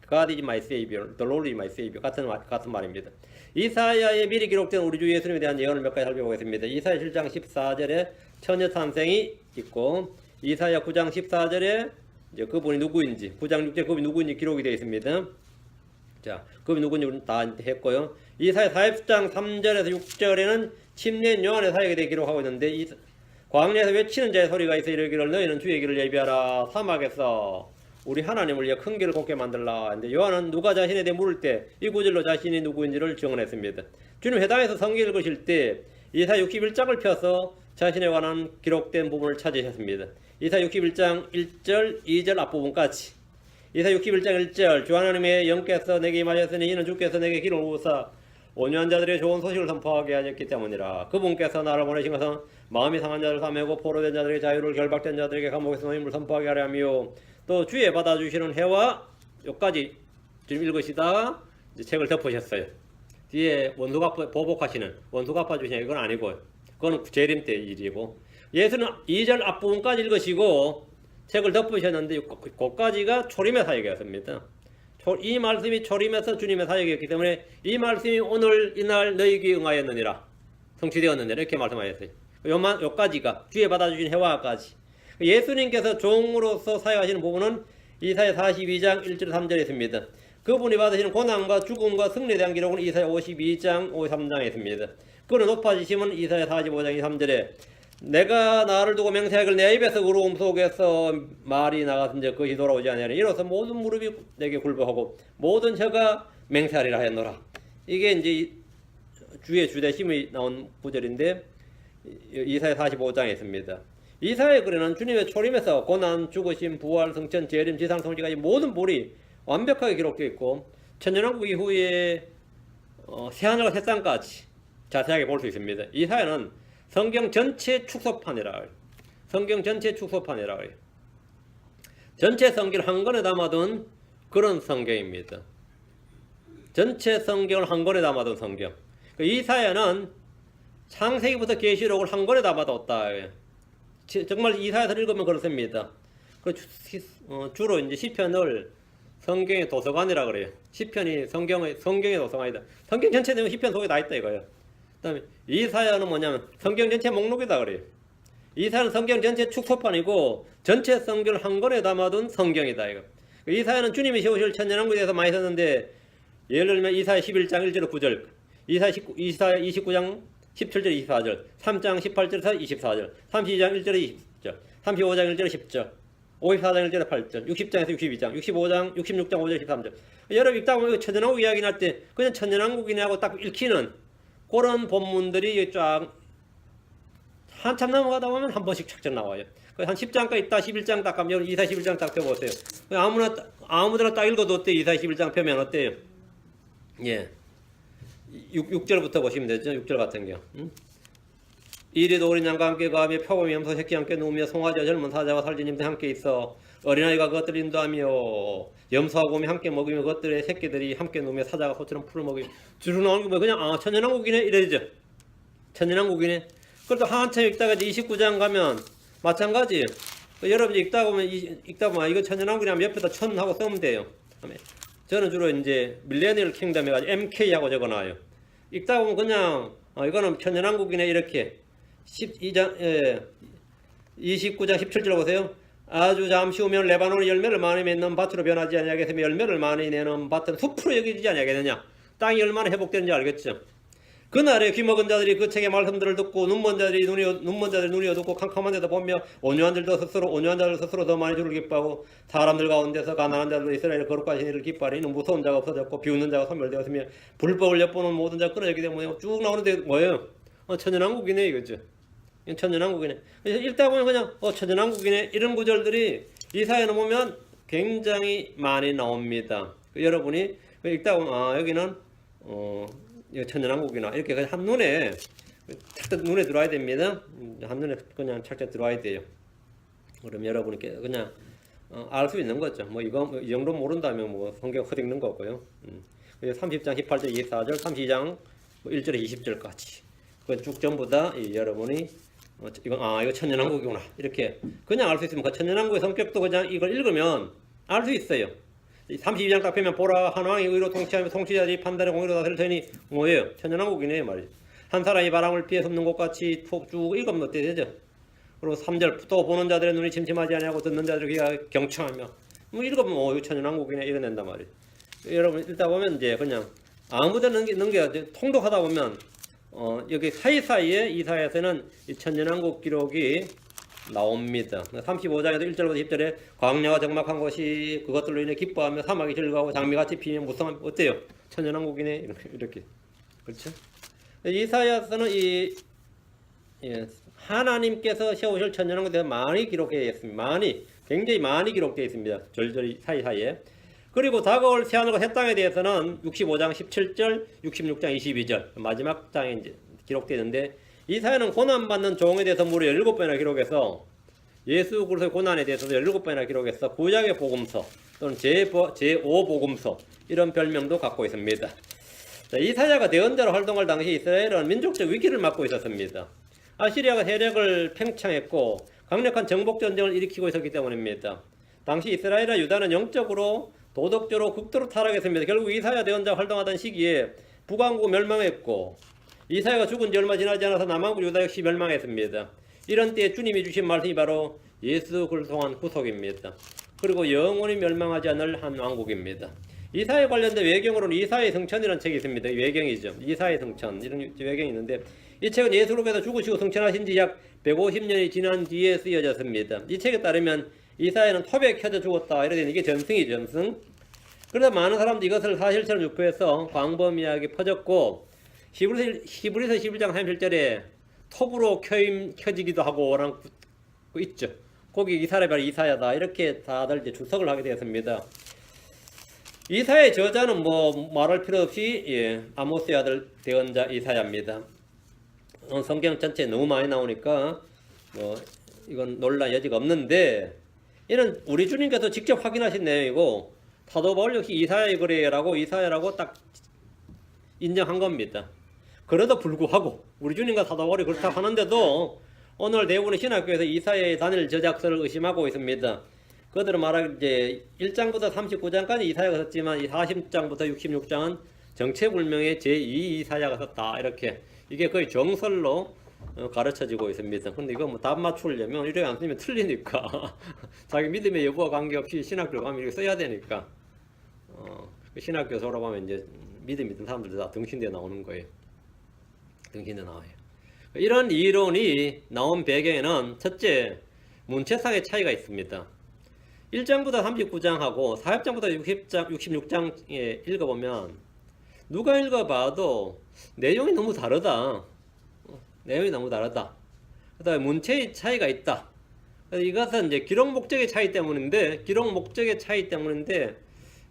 God is my Savior. The Lord is my Savior. 같은 말입니다. 이사야에 미리 기록된 우리 주 예수님에 대한 예언을 몇 가지 살펴보겠습니다. 이사야 7장 14절에 처녀 탄생이 있고 이사야 9장 14절에 이제 그분이 누구인지 9장 6절에 그분이 누구인지 기록이 되어 있습니다. 자, 그분이 누구인지 다 했고요. 이사야 40장 3절에서 6절에는 침례인 요한의 사역에 대해 기록하고 있는데 광야에서 외치는 자의 소리가 있어 이르기를 너희는 주의 길을 예비하라. 사막에서 우리 하나님을 위해 큰 길을 곱게 만들라. 근데 요한은 누가 자신에 대해 물을 때 이 구절로 자신이 누구인지를 증언했습니다. 주님 회당에서 성경 읽으실 때 이사야 61장을 펴서 자신에 관한 기록된 부분을 찾으셨습니다. 이사야 61장 1절 2절 앞부분까지. 이사야 61장 1절 주 하나님의 영께서 내게 임하셨으니 이는 주께서 내게 길을 오사 온유한 자들의 좋은 소식을 선포하게 하셨기 때문이라. 그분께서 나를 보내신 것은 마음이 상한 자를 사매고 포로된 자들에게 자유를 결박된 자들에게 감옥에서 노임을 선포하게 하려 하며 또 주의 받아주시는 해와 여기까지 지금 읽으시다가 이제 책을 덮으셨어요. 뒤에 원수가 보복하시는 원수가 갚아주시냐 이건 아니고 그건 재림 때 일이고 예수는 2절 앞부분까지 읽으시고 책을 덮으셨는데 그까지가 초림의 사역이었습니다. 이 말씀이 초림에서 주님의 사역이었기 때문에 이 말씀이 오늘 이날 너희에게 응하였느니라 성취되었느니라 이렇게 말씀하셨어요. 요까지가 주의 받아주신 해와까지 예수님께서 종으로서 사역하시는 부분은 이사야 42장 1절 3절에 있습니다. 그분이 받으시는 고난과 죽음과 승리에 대한 기록은 이사야 52장 53장에 있습니다. 그는 높아지심은 이사야 45장 2, 3절에 내가 나를 두고 맹세하기를 내 입에서 울음 속에서 말이 나갔은즉 그것이 돌아오지 아니하니 이로써 모든 무릎이 내게 굴복하고 모든 혀가 맹세하리라 하였노라. 이게 이제 주의 주대심이 나온 구절인데 이사야 45장에 있습니다. 이사야의 글에는 주님의 초림에서 고난, 죽으심, 부활, 성천, 재림, 지상, 성지까지 모든 볼이 완벽하게 기록되어 있고 천년왕국 이후에 새하늘과 새 땅까지 자세하게 볼 수 있습니다. 이사야는 성경 전체 축소판이라 해요. 성경 전체 축소판이라 해요. 전체 성경을 한 권에 담아둔 그런 성경입니다. 전체 성경을 한 권에 담아둔 성경. 이사야는 창세기부터 계시록을 한 권에 담아뒀다. 정말 이사야서 읽으면 그렇습니다. 주로 이제 시편을 성경의 도서관이라 그래요. 시편이 성경의 도서관이다. 성경 전체 내용 시편 속에 다 있다 이거예요. 그다음에 이사야는 뭐냐면 성경 전체 목록이다 그래요. 이사야는 성경 전체 축소판이고 전체 성경을 한 권에 담아둔 성경이다 이거. 이사야는 주님이 세우실 천년왕국에 대해서 많이 썼는데 예를 들면 이사야 11장 1절 9절, 이사야 29장 17절 24절, 3장 18절에서 24절, 32장 1절에 20절, 35장 1절에 10절, 54장 1절에 8절, 60장에서 62장, 65장, 66장 5절 13절. 여러분 읽다 보면 천년왕국 이야기 날 때 그냥 천년왕국이냐 하고 딱 읽히는 그런 본문들이 쫙 한참 넘어가다 보면 한 번씩 착착 나와요. 한 10장까지 있다 11장 딱 가면 이사야 11장 딱 펴보세요. 아무데나 딱 읽어도 어때요? 이사야 11장 펴면 어때요? 예. 6절부터 보시면 되죠. 6절 같은 경우. 이리도 어린 양과 함께 가며 표범이 염소 새끼 함께 누우며 송아지와 젊은 사자와 살진님도 함께 있어 어린아이가 그것들을 인도하며 염소하고 곰이 함께 먹으며 그것들의 새끼들이 함께 누우며 사자가 소처럼 풀을 먹으며 주로 나오는 게 뭐 그냥 천연왕국이네 이래죠. 천연왕국이네. 그래도 한참 읽다가 이제 29장 가면 마찬가지. 여러분이 읽다 보면 이거 천연왕국이라면 옆에다 천 하고 쓰면 돼요. 저는 주로 이제 밀레니얼 킹덤 해가지고 MK하고 적어놔요. 읽다 보면 그냥 이거는 천연왕국이네 이렇게 29장 17절 보세요. 아주 잠시 후면 레바논의 열매를 많이 맺는 밭으로 변하지 아니하겠으며 열매를 많이 내는 밭은 숲으로 여기지 아니하겠느냐. 땅이 얼마나 회복되는지 알겠죠. 그날에 귀먹은 자들이 그 책의 말씀들을 듣고 눈먼 자들이 눈이 어둡고 캄캄한 데서 보며 온유한 자들 스스로 더 많이 주를 기뻐하고 사람들 가운데서 가난한 자들도 이스라엘 거룩한 신이를 기뻐하니 이는 무서운 자가 없어졌고 비웃는 자가 소멸되었으며 불법을 엿보는 모든 자가 끊어졌기 때문에 쭉 나오는데 뭐예요? 천연왕국이네 이거죠. 천연왕국이네. 읽다 보면 그냥 천연왕국이네 이런 구절들이 이사야는 보면 굉장히 많이 나옵니다. 여러분이 읽다 보면 여기는 천연왕국이나 이렇게 한눈에 착착 눈에 들어와야 됩니다. 한눈에 그냥 착착 들어와야 돼요. 그럼 여러분이 그냥 알 수 있는 거죠. 뭐 이거 이 정도 모른다면 뭐 성경 헛읽는 거고요. 30장 18절 24절 32장 1절에 20절까지 그건 쭉 전부 다 여러분이 이거 천연왕국이구나 이렇게 그냥 알 수 있으면 그 천연왕국의 성격도 그냥 이걸 읽으면 알 수 있어요. 32장 딱 펴면 보라 한 왕이 의로 통치하며 통치자들이 판단의 공의로 다스릴 테니 뭐예요? 천연왕국이네 말이죠. 한 사람이 바람을 피해 섭는 것 같이 쭉 읽으면 어때 되죠? 그리고 3절 또 보는 자들의 눈이 침침하지 아니하고 듣는 자들의 귀가 경청하며 뭐 읽으면 이거 천연왕국이네 이래낸단 말이에요. 여러분 읽다 보면 이제 그냥 아무데나 넘겨 통독하다 보면 여기 사이사이에 이사야에서는 이 천연왕국 기록이 나옵니다. 35장에도 1절부터 10절에 광야가 적막한 곳이 그것들로 인해 기뻐하며 사막이 즐거워하고 장미같이 피면 무성함 어때요? 천연왕국이네 이렇게 그렇죠? 이사야서는 하나님께서 세우실 천연왕국에 대해서 많이 기록되어 있습니다. 굉장히 많이 되어 있습니다. 절절히 사이사이에. 그리고 다가올 새하늘과 새 땅에 대해서는 65장 17절, 66장 22절 마지막 장에 이제 기록되는데 이사야는 고난받는 종에 대해서 무려 17번이나 기록해서 예수 그리스도의 고난에 대해서도 17번이나 기록해서 구약의 복음서 또는 제5복음서 이런 별명도 갖고 있습니다. 자, 이사야가 대언자로 활동할 당시 이스라엘은 민족적 위기를 맞고 있었습니다. 아시리아가 세력을 팽창했고 강력한 정복 전쟁을 일으키고 있었기 때문입니다. 당시 이스라엘과 유다는 영적으로 도덕적으로 극도로 타락했습니다. 결국 이사야 대언자 활동하던 시기에 북왕국 멸망했고 이사야가 죽은 지 얼마 지나지 않아서 남왕국 유다 역시 멸망했습니다. 이런 때에 주님이 주신 말씀이 바로 예수 그리스도 통한 구속입니다. 그리고 영원히 멸망하지 않을 한 왕국입니다. 이사야 관련된 외경으로는 이사야의 성천이라는 책이 있습니다. 외경이죠. 이사야의 성천 이런 외경이 있는데 이 책은 예수로께서 죽으시고 성천하신 지 약 150년이 지난 뒤에 쓰여졌습니다. 이 책에 따르면 이사야는 톱에 켜져 죽었다 이래 되는 이게 전승이죠. 전승. 그러다 많은 사람들이 이것을 사실처럼 유포해서 광범위하게 퍼졌고 히브리서 11장 37절에 톱으로 켜지기도 하고 라는 거 있죠. 거기 이 사람이 바로 이사야다 이렇게 다들 이제 주석을 하게 되었습니다. 이사야의 저자는 뭐 말할 필요 없이 아모스의 아들 대언자 이사야입니다. 성경 전체에 너무 많이 나오니까 뭐 이건 논란 여지가 없는데 이는 우리 주님께서 직접 확인하신 내용이고 사도 바울 역시 이사야의 글이라고 이사야라고 딱 인정한 겁니다. 그래도 불구하고 우리 주님과 사도 바울이 그렇다 하는데도 오늘 대부분의 신학교에서 이사야의 단일 저작서를 의심하고 있습니다. 그들은 말하기 이제 1장부터 39장까지 이사야가 썼지만 이 40장부터 66장은 정체불명의 제2 이사야가 썼다 이렇게 이게 거의 정설로 가르쳐지고 있습니다. 근데 이거 뭐 답 맞추려면 이렇게 안 쓰면 틀리니까 자기 믿음의 여부와 관계없이 신학교 가면 이렇게 써야 되니까 신학교 졸업하면 이제 믿음 있는 사람들 다 등신대 나오는 거예요. 등신대 나와요. 이런 이론이 나온 배경에는 첫째 문체상의 차이가 있습니다. 1장부터 39장하고 40장부터 66장에 읽어보면 누가 읽어봐도 내용이 너무 다르다. 내용이 너무 다르다. 그다음에 문체의 차이가 있다. 이것은 이제 기록 목적의 차이 때문인데,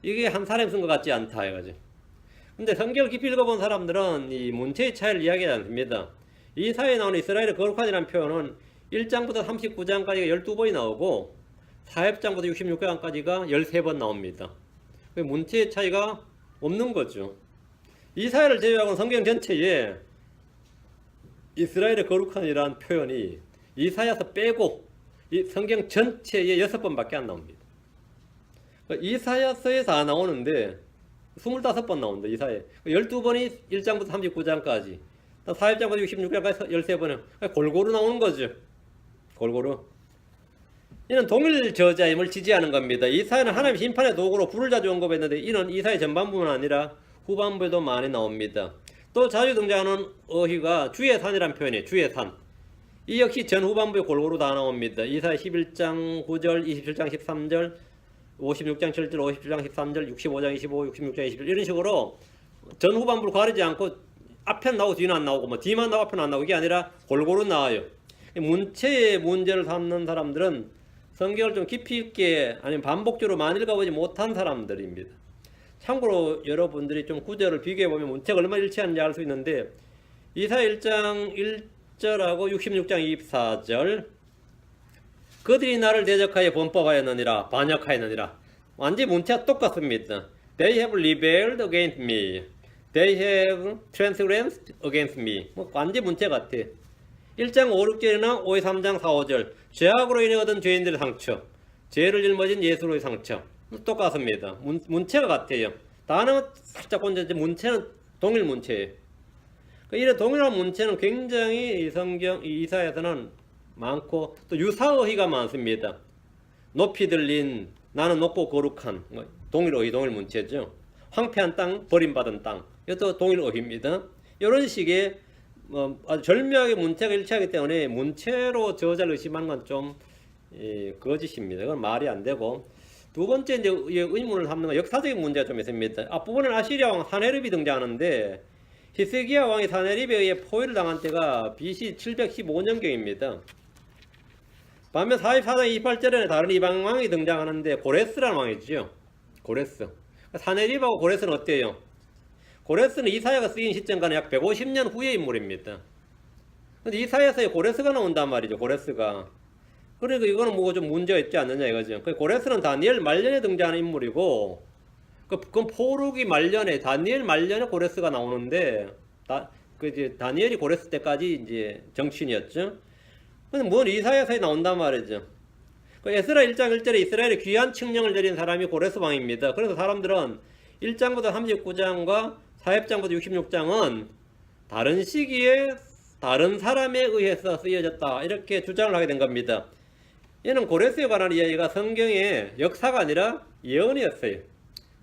이게 한 사람이 쓴 것 같지 않다 해가지고. 근데 성경을 깊이 읽어본 사람들은 이 문체의 차이를 이야기하지 않습니다. 이사야에 나오는 이스라엘의 거룩한이라는 표현은 1장부터 39장까지가 12번이 나오고 40장부터 66장까지가 13번 나옵니다. 문체의 차이가 없는 거죠. 이사야를 제외하고는 성경 전체에 이스라엘의 거룩한이라는 표현이 이사야서 빼고 이 성경 전체에 6번밖에 안 나옵니다. 이사야서에 다 나오는데 25번 나온다. 이사야 12번이 1장부터 39장까지, 40장부터 66장까지 13번은 골고루 나오는 거죠. 골고루. 이는 동일 저자임을 지지하는 겁니다. 이사야는 하나님의 심판의 도구로 불을 자주 언급했는데 이는 이사야 전반부만 아니라 후반부에도 많이 나옵니다. 또 자주 등장하는 어휘가 주의 산이라는 표현이에요. 주의 산. 이 역시 전후반부에 골고루 다 나옵니다. 이사야 11장 9절, 27장 13절, 56장 7절, 57장 13절, 65장 25, 66장 21 이런 식으로 전후반부를 가리지 않고 앞에는 나오고 뒤는 안 나오고 뭐 뒤만 나오고 앞에는 안 나오고 이게 아니라 골고루 나와요. 문체의 문제를 삼는 사람들은 성경을 좀 깊이 있게 아니면 반복적으로 많이 읽어보지 못한 사람들입니다. 참고로 여러분들이 좀 구절을 비교해보면 문체가 얼마나 일치하는지 알 수 있는데 이사야 1장 1절하고 66장 24절 그들이 나를 대적하여 범법하였느니라 반역하였느니라 완전히 문체가 똑같습니다. They have rebelled against me. They have transgressed against me. 뭐 완전히 문체 같아. 1장 5, 6절이나 5, 3장 4, 5절 죄악으로 인해 얻은 죄인들의 상처, 죄를 짊어진 예수로의 상처 똑같습니다. 문체가 같아요. 단어 살짝 건졌지 문체는 동일 문체예요. 이런 동일한 문체는 굉장히 이 성경 이 이사야에서는 많고 또 유사어휘가 많습니다. 높이 들린 나는 높고 거룩한 동일 어휘 동일 문체죠. 황폐한 땅 버림받은 땅 이것도 동일 어휘입니다. 이런 식의 아주 절묘하게 문체가 일치하기 때문에 문체로 저자를 의심하는 건 좀 거짓입니다. 그건 말이 안 되고 두 번째 이제 의문을 삼는 건 역사적인 문제가 좀 있습니다. 앞부분은 아시리아 왕 사네립이 등장하는데 히스기야 왕이 사네립에 의해 포위를 당한 때가 BC 715년경입니다. 반면 44장 28절에는 다른 이방 왕이 등장하는데 고레스라는 왕이죠. 고레스. 사네립하고 고레스는 어때요? 고레스는 이사야가 쓰인 시점과는 약 150년 후의 인물입니다. 근데 이사야서에 고레스가 나온단 말이죠. 고레스가. 그러니까 이거는 뭐가 좀 문제가 있지 않느냐 이거죠. 고레스는 다니엘 말년에 등장하는 인물이고, 그건 포르기 말년에 다니엘 말년에 고레스가 나오는데, 다니엘이 고레스 때까지 이제 정치인이었죠. 근데 뭔 이사야서에 나온단 말이죠. 에스라 1장 1절에 이스라엘의 귀한 칙령을 내린 사람이 고레스 왕입니다. 그래서 사람들은 1장부터 39장과 40장부터 66장은 다른 시기에 다른 사람에 의해서 쓰여졌다 이렇게 주장을 하게 된 겁니다. 이는 고레스에 관한 이야기가 성경의 역사가 아니라 예언이었어요.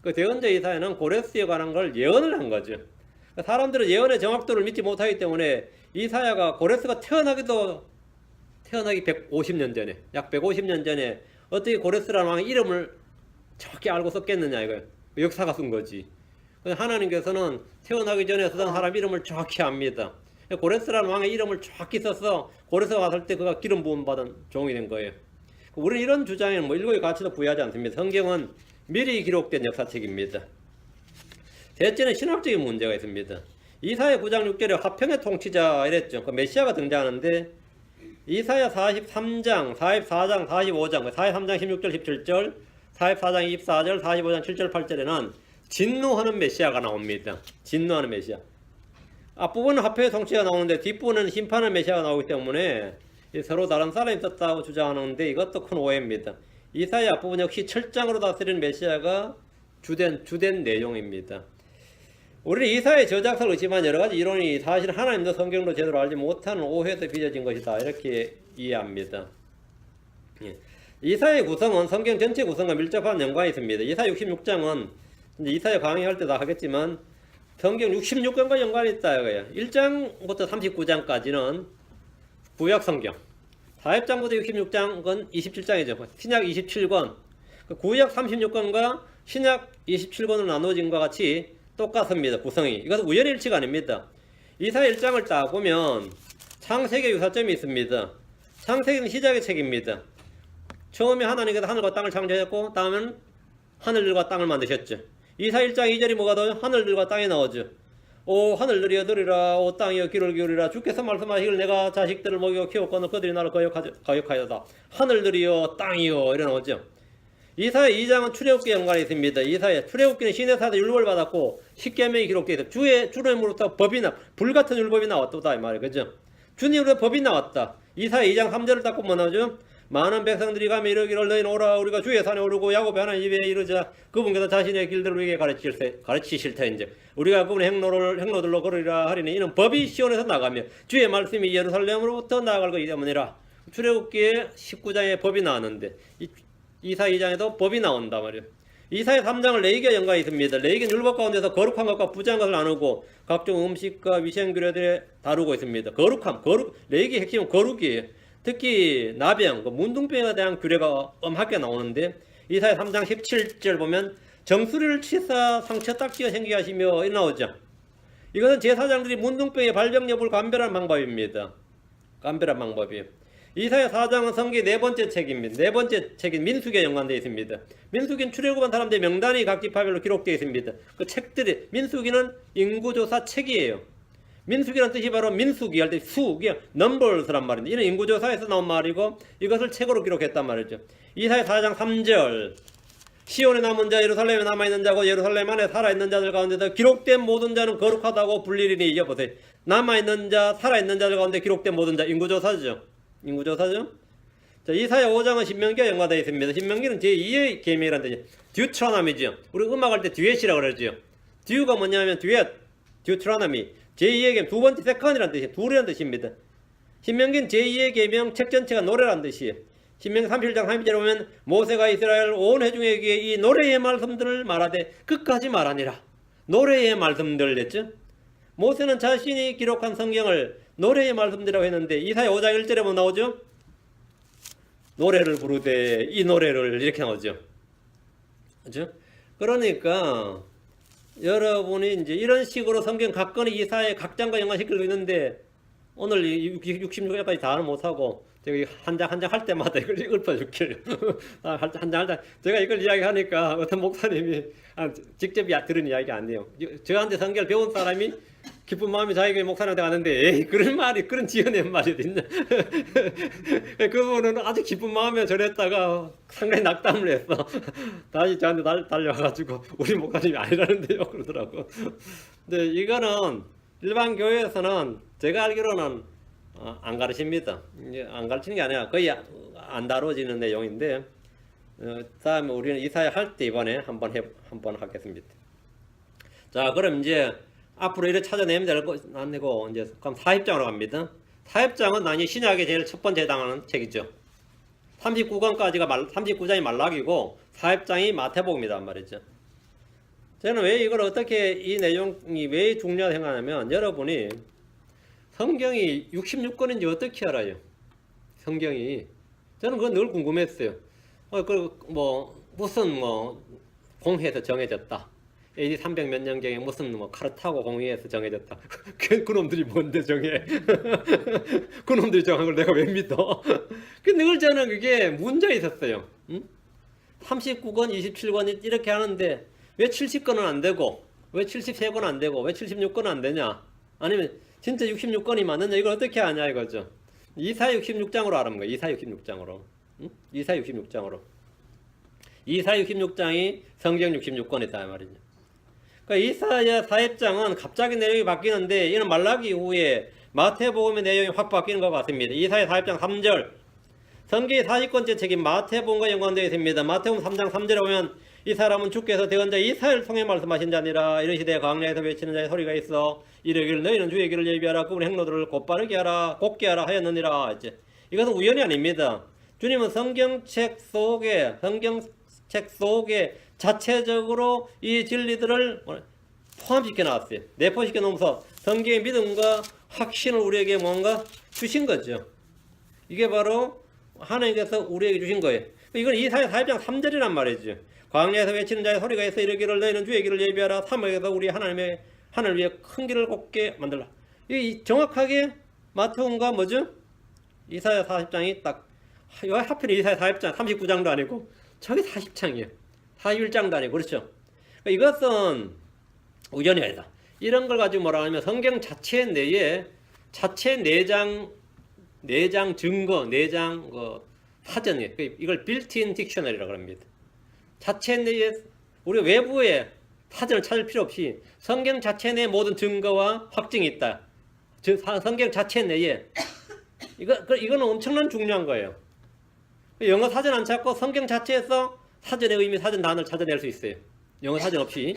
그 대언자 이사야는 고레스에 관한 걸 예언을 한 거죠. 사람들은 예언의 정확도를 믿지 못하기 때문에 이사야가 고레스가 태어나기 150년 전에 약 150년 전에 어떻게 고레스라는 왕의 이름을 정확히 알고 썼겠느냐 이거예요. 역사가 쓴 거지. 하나님께서는 태어나기 전에 쓰던 사람 이름을 정확히 압니다. 고레스라는 왕의 이름을 정확히 써서 고레스가 왔을 때 그가 기름 부음 받은 종이 된 거예요. 우리는 이런 주장에는 일고의 가치도 부여하지 않습니다. 성경은 미리 기록된 역사책입니다. 대체는 신학적인 문제가 있습니다. 이사야 9장 6절에 화평의 통치자 이랬죠. 그 메시아가 등장하는데 이사야 43장, 44장, 45장, 43장 16절, 17절, 44장 24절, 45장 7절, 8절에는 진노하는 메시아가 나옵니다. 진노하는 메시아. 앞부분은 화평의 통치가 나오는데 뒷부분은 심판의 메시아가 나오기 때문에 서로 다른 사람이 썼다고 주장하는데 이것도 큰 오해입니다. 이사야 앞부분 역시 철장으로 다스리는 메시아가 주된 내용입니다. 우리는 이사야의 저작서를 의심한 여러가지 이론이 사실 하나님도 성경도 제대로 알지 못하는 오해에서 빚어진 것이다 이렇게 이해합니다. 이사야의 구성은 성경 전체 구성과 밀접한 연관이 있습니다. 이사야 66장은 이사야 강의할 때 다 하겠지만 성경 66권과 연관이 있다 이거예요. 1장부터 39장까지는 구약 성경, 40장부터 66장은 27장이죠. 신약 27권, 구약 36권과 신약 27권으로 나눠진 것 같이 똑같습니다. 구성이. 이것은 우연의 일치가 아닙니다. 이사야 1장을 딱 보면 창세기 유사점이 있습니다. 창세기는 시작의 책입니다. 처음에 하나님께서 하늘과 땅을 창조했고 다음은 하늘들과 땅을 만드셨죠. 이사야 1장 2절이 뭐가 더 하늘들과 땅이 나오죠. 오 하늘들이여 들으라 오 땅이여 귀를 기울이라 주께서 말씀하시길 내가 자식들을 먹이고 키웠거늘 그들이 나를 거역하였다. 하늘들이여 땅이여 이래 나오죠. 이사야 2장은 출애굽기 연관이 있습니다. 이사야 출애굽기는 시내사에서 율법을 받았고 십계명이 기록되어 있다. 주님으로부터 법이나 불같은 율법이 나왔다 이 말이에요. 그죠? 주님으로부터 법이 나왔다. 이사야 2장 3절을 딱 보면 나오죠. 많은 백성들이 가며 이르기를 너희는 오라 우리가 주의 산에 오르고 야곱의 하나님 집에 이르자 그분께서 자신의 길들을 우리에게 가르치실 터인즉 우리가 그분의 행로들로 걸으리라 하리니 이는 법이 시온에서 나가며 주의 말씀이 예루살렘으로부터 나아갈 것이기 때문이라. 출애굽기에 19장에 법이 나왔는데 이사야 2장에도 법이 나온다 말이에요. 이사야 3장은 레위기와 연관이 있습니다. 레위기는 율법 가운데서 거룩한 것과 부정한 것을 나누고 각종 음식과 위생규례들에 다루고 있습니다. 레위기의 핵심은 거룩이에요. 특히 나병, 문둥병에 대한 규례가 엄하게 나오는데 이사야 3장 17절 보면 정수리를 치사 상처 딱지가 생기게 하시며 이 나오죠. 이것은 제사장들이 문둥병의 발병 여부를 감별하는 방법입니다. 감별한 방법이에요. 이사야 4장은 성경의 네 번째 책입니다. 네 번째 책인 민수기에 연관되어 있습니다. 민수기는 출애굽한 사람들의 명단이 각 지파별로 기록되어 있습니다. 그 책들이 민수기는 인구조사 책이에요. 민수기란 뜻이 바로 민수기 할 때 수기 넘버스란 말인데 이는 인구조사에서 나온 말이고 이것을 책으로 기록했단 말이죠. 이사야 4장 3절 시온에 남은 자 예루살렘에 남아있는 자고 예루살렘 안에 살아있는 자들 가운데서 기록된 모든 자는 거룩하다고 불리리니 이어보세요. 남아있는 자 살아있는 자들 가운데 기록된 모든 자 인구조사죠. 자, 이사야 5장은 신명기와 연관되어 있습니다. 신명기는 제2의 계명이라는 뜻이에요. 듀트로노미죠. 우리 음악할 때 듀엣이라고 그러죠. 듀가 뭐냐면 듀트로노미 제2의 계명, 두 번째 세컨이라는 뜻이에요. 둘이라는 뜻입니다. 신명기는 제2의 계명 책 전체가 노래라는 뜻이에요. 신명기 37장 32절에 보면 모세가 이스라엘 온 회중에게 이 노래의 말씀들을 말하되 끝까지 말하니라. 노래의 말씀들 했죠. 모세는 자신이 기록한 성경을 노래의 말씀들이라고 했는데 이사야 5장 1절에 보면 나오죠. 노래를 부르되 이 노래를 이렇게 나오죠. 그렇죠? 그러니까 여러분이 이제 이런 식으로 성경 각 건의 이사의 각 장과 연관시키고 있는데 오늘 66장까지 다는 못하고 제가 한 장 한 장 할 때마다 이걸 읊어줄게요. 한 장 할 때 제가 이걸 이야기하니까 어떤 목사님이 직접 들은 이야기 아니에요. 저한테 성경을 배운 사람이 기쁜 마음이 자기가 목사님한테 가는데 에이 그런 지어낸 말이 어딨냐. 그분은 아주 기쁜 마음에 저랬다가 상당히 낙담을 했어. 다시 저한테 달려와가지고 우리 목사님이 아니라는데요 그러더라고. 근데 이거는 일반 교회에서는 제가 알기로는 안 가르칩니다. 안 가르치는 게 아니라 거의 안 다뤄지는 내용인데 다음에 우리는 이사야 할 때 이번에 한번 하겠습니다. 자 그럼 이제 앞으로 이렇게 찾아내면 될 거 안 되고 이제 그럼 사입장으로 갑니다. 사입장은 나니 신약의 제일 첫 번째 해당하는 책이죠. 39장이 말락이고 사입장이 마태복음이란 말이죠. 저는 왜 이걸 어떻게 이 내용이 왜 중요하다고 생각하냐면 여러분이 성경이 66권인지 어떻게 알아요? 성경이 저는 그건 늘 궁금했어요. 무슨 공회에서 정해졌다. AD 300 몇 년경에 무슨 카르타고 공회에서 정해졌다. 그놈들이 뭔데 정해? 그놈들이 정한 걸 내가 왜 믿어? 근데 늘 저는 그게 문제가 있었어요. 39권, 27권 이렇게 하는데 왜 70권은 안 되고 왜 73권 안 되고 왜 76권 안 되냐? 아니면 진짜 66권이 맞느냐? 이걸 어떻게 하냐 이거죠. 이사야 66장으로 알아본 거예요. 이사야 66장으로. 이사야 66장으로. 이사야 66장이 성경 66권이다 말이죠. 그러니까 이사야 4입장은 갑자기 내용이 바뀌는데 이는 말라기 이후에 마태복음의 내용이 확 바뀌는 것 같습니다. 이사야 4입장 3절 성경의 40권째 책인 마태복음과 연관되어 있습니다. 마태복음 3장 3절에 보면 이 사람은 주께서 대언자 이사야를 통해 말씀하신 자니라. 이르시되 광야에서 외치는 자의 소리가 있어 이르기를 너희는 주의 길을 예비하라 그분의 행로들을 곧바르게 하라 곧게 하라 하였느니라. 이제 이것은 우연이 아닙니다. 주님은 성경책 속에 자체적으로 이 진리들을 포함시켜 놨어요. 내포시켜 놓으면서 성경의 믿음과 확신을 우리에게 뭔가 주신 거죠. 이게 바로 하나님께서 우리에게 주신 거예요. 이건 이사야 4장 3절이란 말이죠. 광야에서 외치는 자의 소리가 있어 이르기를 너희는 주의 길을 예비하라. 사막에서 우리 하나님의 하늘 위에 큰 길을 곱게 만들라. 이 정확하게 마태복음과 뭐죠? 이사야 40장이 딱 하필 이사야 40장 39장도 아니고 저게 40장이에요. 41장도 아니고 그렇죠? 이것은 우연이 아니다. 이런 걸 가지고 뭐라 하냐면 성경 자체 내에 자체 내장 증거 내장 사전이에요. 이걸 빌트인 딕셔너리라고 합니다. 자체 내에 우리 외부에 사전을 찾을 필요 없이 성경 자체 내에 모든 증거와 확증이 있다. 성경 자체 내에 이거는 엄청난 중요한 거예요. 영어 사전 안 찾고 성경 자체에서 사전의 의미, 사전 단어를 찾아낼 수 있어요. 영어 사전 없이.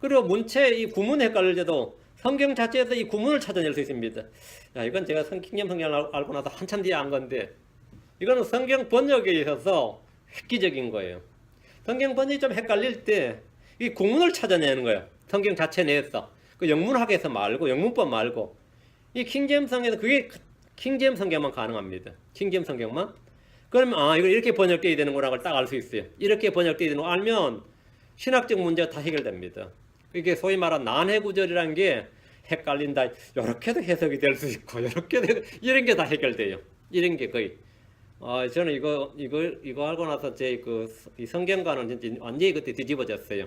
그리고 문체 이 구문 헷갈릴 때도 성경 자체에서 이 구문을 찾아낼 수 있습니다. 야, 이건 제가 킹잼 성경을 알고 나서 한참 뒤에 안 건데 이거는 성경 번역에 있어서 획기적인 거예요. 성경 번역이 좀 헷갈릴 때 이 구문을 찾아내는 거예요. 성경 자체 내에서. 그 영문학에서 말고 영문법 말고 이 킹잼 성경에서 그게 킹잼 성경만 가능합니다. 킹잼 성경만. 그러면 이거 이렇게 번역되어야 되는구나 걸 딱 알 수 있어요. 이렇게 번역되어야 되는 거 알면 신학적 문제가 다 해결됩니다. 이게 소위 말한 난해 구절이라는 게 헷갈린다. 이렇게도 해석이 될 수 있고 이렇게도 이런 게 다 해결돼요. 이런 게 거의. 저는 이거 알고 나서 이 성경과는 진짜 완전히 그때 뒤집어졌어요.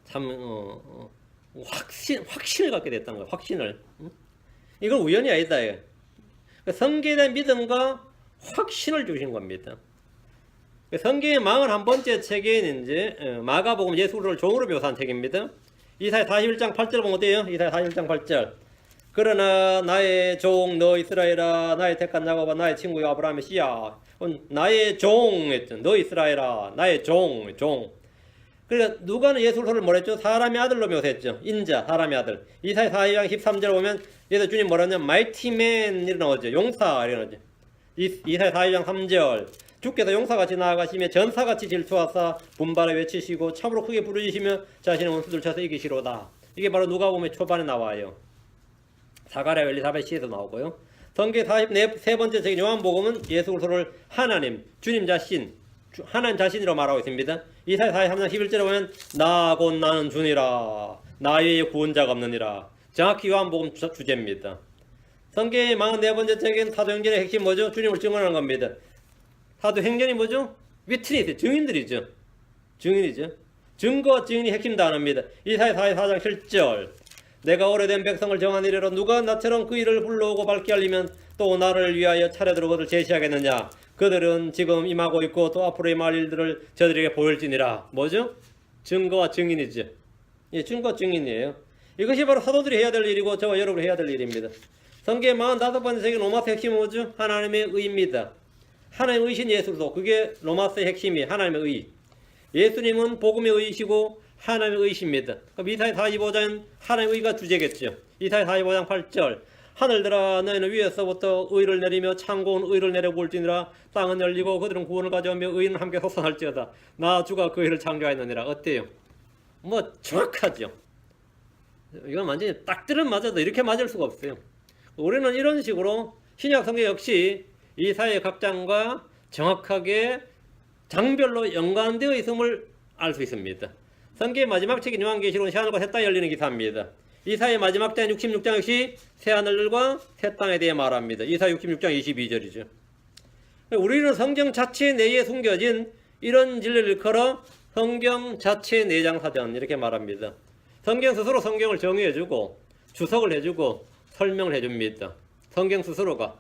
참 확신을 갖게 됐다는 거예요. 확신을. 이건 우연이 아니다. 성경에 대한 믿음과 확신을 주신 겁니다. 성경의 41번째 책인 이제 마가복음 예수를 종으로 묘사한 책입니다. 이사야 41장 8절 보면 어때요? 이사야 41장 8절. 그러나 나의 종 너 이스라엘아 나의 택한 야곱아 나의 친구 아브라함의 씨야 나의 종 했죠. 너 이스라엘아 나의 종. 그러니까 누가는 예수를 뭐랬죠? 사람의 아들로 묘사했죠. 인자 사람의 아들. 이사야 42장 13절 보면 예수 주님 뭐라냐면 마이티맨 이런 나오죠. 용사 이런 나오죠. 이사야 42장 3절 주께서 용사같이 나아가시며 전사같이 질투하사 분발에 외치시고 참으로 크게 부르짖으시며 자신의 원수들 쳐서 이기시로다. 이게 바로 누가복음의 초반에 나와요. 사가랴 엘리사벳 시에서 나오고요. 성경 43번째 책인 요한복음은 예수 그리스도를 하나님, 주님 자신, 하나님 자신으로 말하고 있습니다. 이사야 43장 11절에 보면 나 곧 나는 주니라 나 외에 구원자가 없느니라. 정확히 요한복음 주제입니다. 성경의 44번째 책인 사도행전의 핵심 뭐죠? 주님을 증언하는 겁니다. 사도행전이 뭐죠? 위트니스, 증인들이죠. 증인이죠. 증거와 증인이 핵심 단어입니다. 이사야 44장 7절 내가 오래된 백성을 정하니라 누가 나처럼 그 일을 불러오고 밝게 알리면 또 나를 위하여 차례대로 그들을 제시하겠느냐. 그들은 지금 임하고 있고 또 앞으로 임할 일들을 저들에게 보일지니라. 뭐죠? 증거와 증인이죠. 예, 증거 증인이에요. 이것이 바로 사도들이 해야 될 일이고 저와 여러분이 해야 될 일입니다. 성경의 45번째 책인 로마서 핵심은 뭐죠? 하나님의 의입니다. 하나님의 의신 예수도 그게 로마서의 핵심이 하나님의 의. 예수님은 복음의 의이시고 하나님의 의이십니다. 그럼 이사야 45장 하나님의 의가 주제겠죠. 이사야 45장 8절 하늘들아 너희는 위에서부터 의를 내리며 창고온 의를 내려볼지니라. 땅은 열리고 그들은 구원을 가져오며 의인은 함께 솟아날지어다. 나 주가 그 일을 창조하였느니라. 어때요? 뭐 정확하죠. 이건 완전히 딱 들은 맞아도 이렇게 맞을 수가 없어요. 우리는 이런 식으로 신약 성경 역시 이사야 각 장과 정확하게 장별로 연관되어 있음을 알 수 있습니다. 성경의 마지막 책인 요한계시록은 새하늘과 새 땅이 열리는 기사입니다. 이사야의 마지막 장 66장 역시 새하늘과 새 땅에 대해 말합니다. 이사야 66장 22절이죠. 우리는 성경 자체 내에 숨겨진 이런 진리를 일컬어 성경 자체 내장 사전 이렇게 말합니다. 성경 스스로 성경을 정의해주고 주석을 해주고 설명을 해줍니다. 성경 스스로가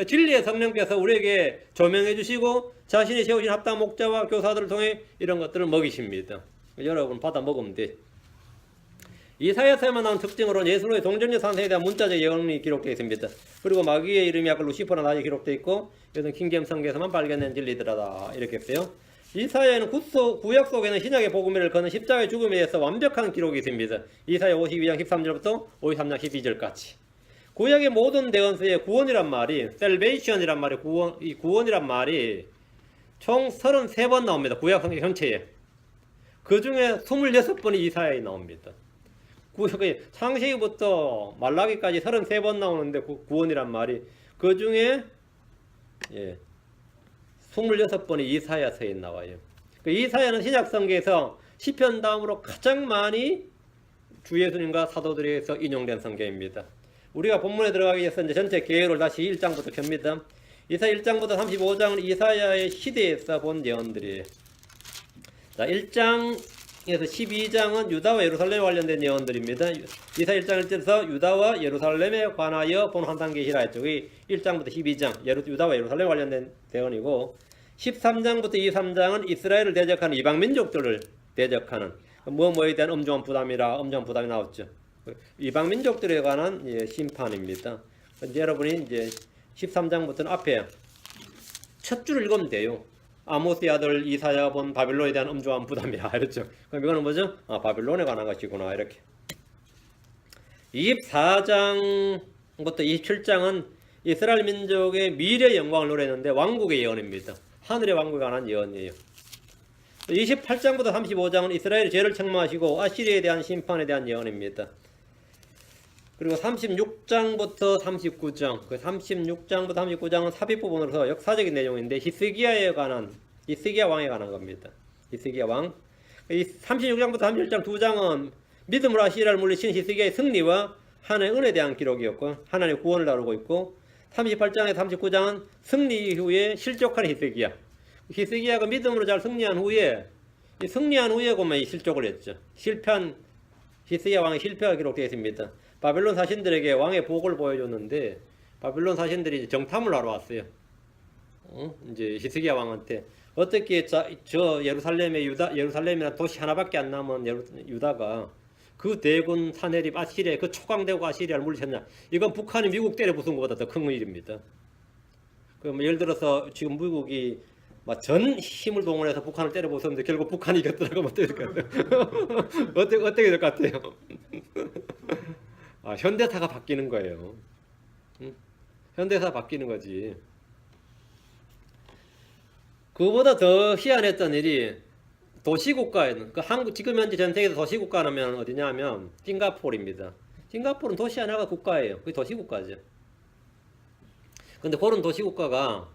진리의 성령께서 우리에게 조명해 주시고 자신이 세우신 합당 목자와 교사들을 통해 이런 것들을 먹이십니다. 여러분 받아 먹으면 돼. 이사야서에만 나온 특징으로는 예수로의 동정녀 산세에 대한 문자적 예언이 기록되어 있습니다. 그리고 마귀의 이름이 아까 루시퍼나 낮에 기록되어 있고 이것은 킹잼 성경에서만 발견된 진리들이다 이렇게 했어요. 이사야는 구약 속에는 신약의 복음을 거는 십자가의 죽음에 대해서 완벽한 기록이 있습니다. 이사야 52장 13절부터 53장 12절까지. 구약의 모든 대언서에 구원이란 말이 salvation이란 말이 구원이란 말이 총 33번 나옵니다. 구약 성경 전체에. 그 중에 26번이 이사야에 나옵니다. 창세기부터 말라기까지 33번 나오는데 구원이란 말이 그 중에 26번이 이사야서에 나와요. 그 이사야는 신약성경에서 시편 다음으로 가장 많이 주 예수님과 사도들에서 인용된 성경입니다. 우리가 본문에 들어가기 위해서 이제 전체 개요를 다시 1장부터 켭니다. 이사야 1장부터 35장은 이사야의 시대에서 본 예언들이에요. 자, 1장에서 12장은 유다와 예루살렘에 관련된 예언들입니다. 이사야 1장 1절에서 유다와 예루살렘에 관하여 본 환상 계시라 했죠. 1장부터 12장 유다와 예루살렘에 관련된 예언이고 13장부터 23장은 이스라엘을 대적하는 이방 민족들을 대적하는 뭐뭐에 대한 엄중한 부담이 나왔죠. 이방 민족들에 관한 심판입니다. 여러분이 이제 13장부터는 앞에 첫 줄을 읽으면 돼요. 아모스의 아들 이사야가 본 바빌론에 대한 엄중한 부담이라 이랬죠. 그럼 이거는 뭐죠? 바빌론에 관한 것이구나 이렇게. 24장부터 27장은 이스라엘 민족의 미래 영광을 노래했는데 왕국의 예언입니다. 하늘의 왕국에 관한 예언이에요. 28장부터 35장은 이스라엘의 죄를 책망하시고 아시리에 대한 심판에 대한 예언입니다. 그리고 36장부터 39장, 그 36장부터 39장은 삽입 부분으로서 역사적인 내용인데 히스기야 왕에 관한 겁니다. 히스기야 왕. 36장부터 37장 두 장은 믿음으로 아시리아를 물리친 히스기야의 승리와 하나님의 은혜에 대한 기록이었고 하나님의 구원을 다루고 있고 38장에서 39장은 승리 이후에 실족한 히스기야가 믿음으로 잘 승리한 후에 이 실족을 했죠. 실패한 히스기야 왕의 실패가 기록되어 있습니다. 바빌론 사신들에게 왕의 복을 보여줬는데 바빌론 사신들이 정탐을 하러 왔어요. 이제 히스기야 왕한테 어떻게 저 예루살렘이나 도시 하나밖에 안 남은 유다가 그 대군 사내립 아시리아 그 초강대국 아시리아를 물리쳤냐? 이건 북한이 미국 때려 부순 것보다 더 큰 일입니다. 그럼 예를 들어서 지금 미국이 전 힘을 동원해서 북한을 때려 부쉈는데 결국 북한이 이겼더라고 어떻게 될 것 같아요? 어떻게 될 것 같아요? 현대사가 바뀌는 거예요. 현대사 바뀌는 거지. 그보다 더 희한했던 일이 도시국가에는 지금 현재 전 세계에서 도시국가라면 어디냐면 싱가포르입니다. 싱가포르는 도시 하나가 국가예요. 그게 도시국가죠. 근데 그런 도시국가가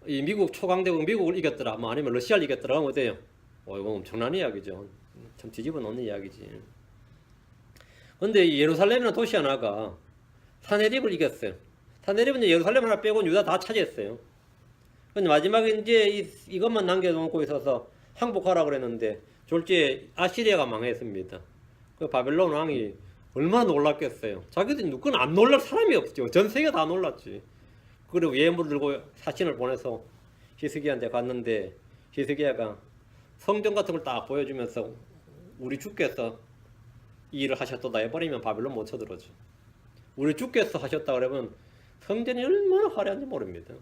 이 미국 초강대국 미국을 이겼더라, 아니면 러시아를 이겼더라 하면 어때요? 이거 엄청난 이야기죠. 참 뒤집어 놓는 이야기지. 근데 이 예루살렘이라는 도시 하나가 사내립을 이겼어요. 사내립은 예루살렘 하나 빼고 유다 다 차지했어요. 근데 마지막에 이제 이것만 남겨놓고 있어서 항복하라 그랬는데 졸지에 아시리아가 망했습니다. 그 바벨론 왕이 얼마나 놀랐겠어요. 자기들이 누구는 안 놀랄 사람이 없죠. 전 세계가 다 놀랐지. 그리고 예물을 들고 사신을 보내서 히스기야한테 갔는데 히스기야가 성전 같은 걸 딱 보여주면서 우리 주께서 이 일을 하셨다 해버리면 바빌론 못 쳐들어죠. 우리 주께서 하셨다 그러면 성전이 얼마나 화려한지 모릅니다.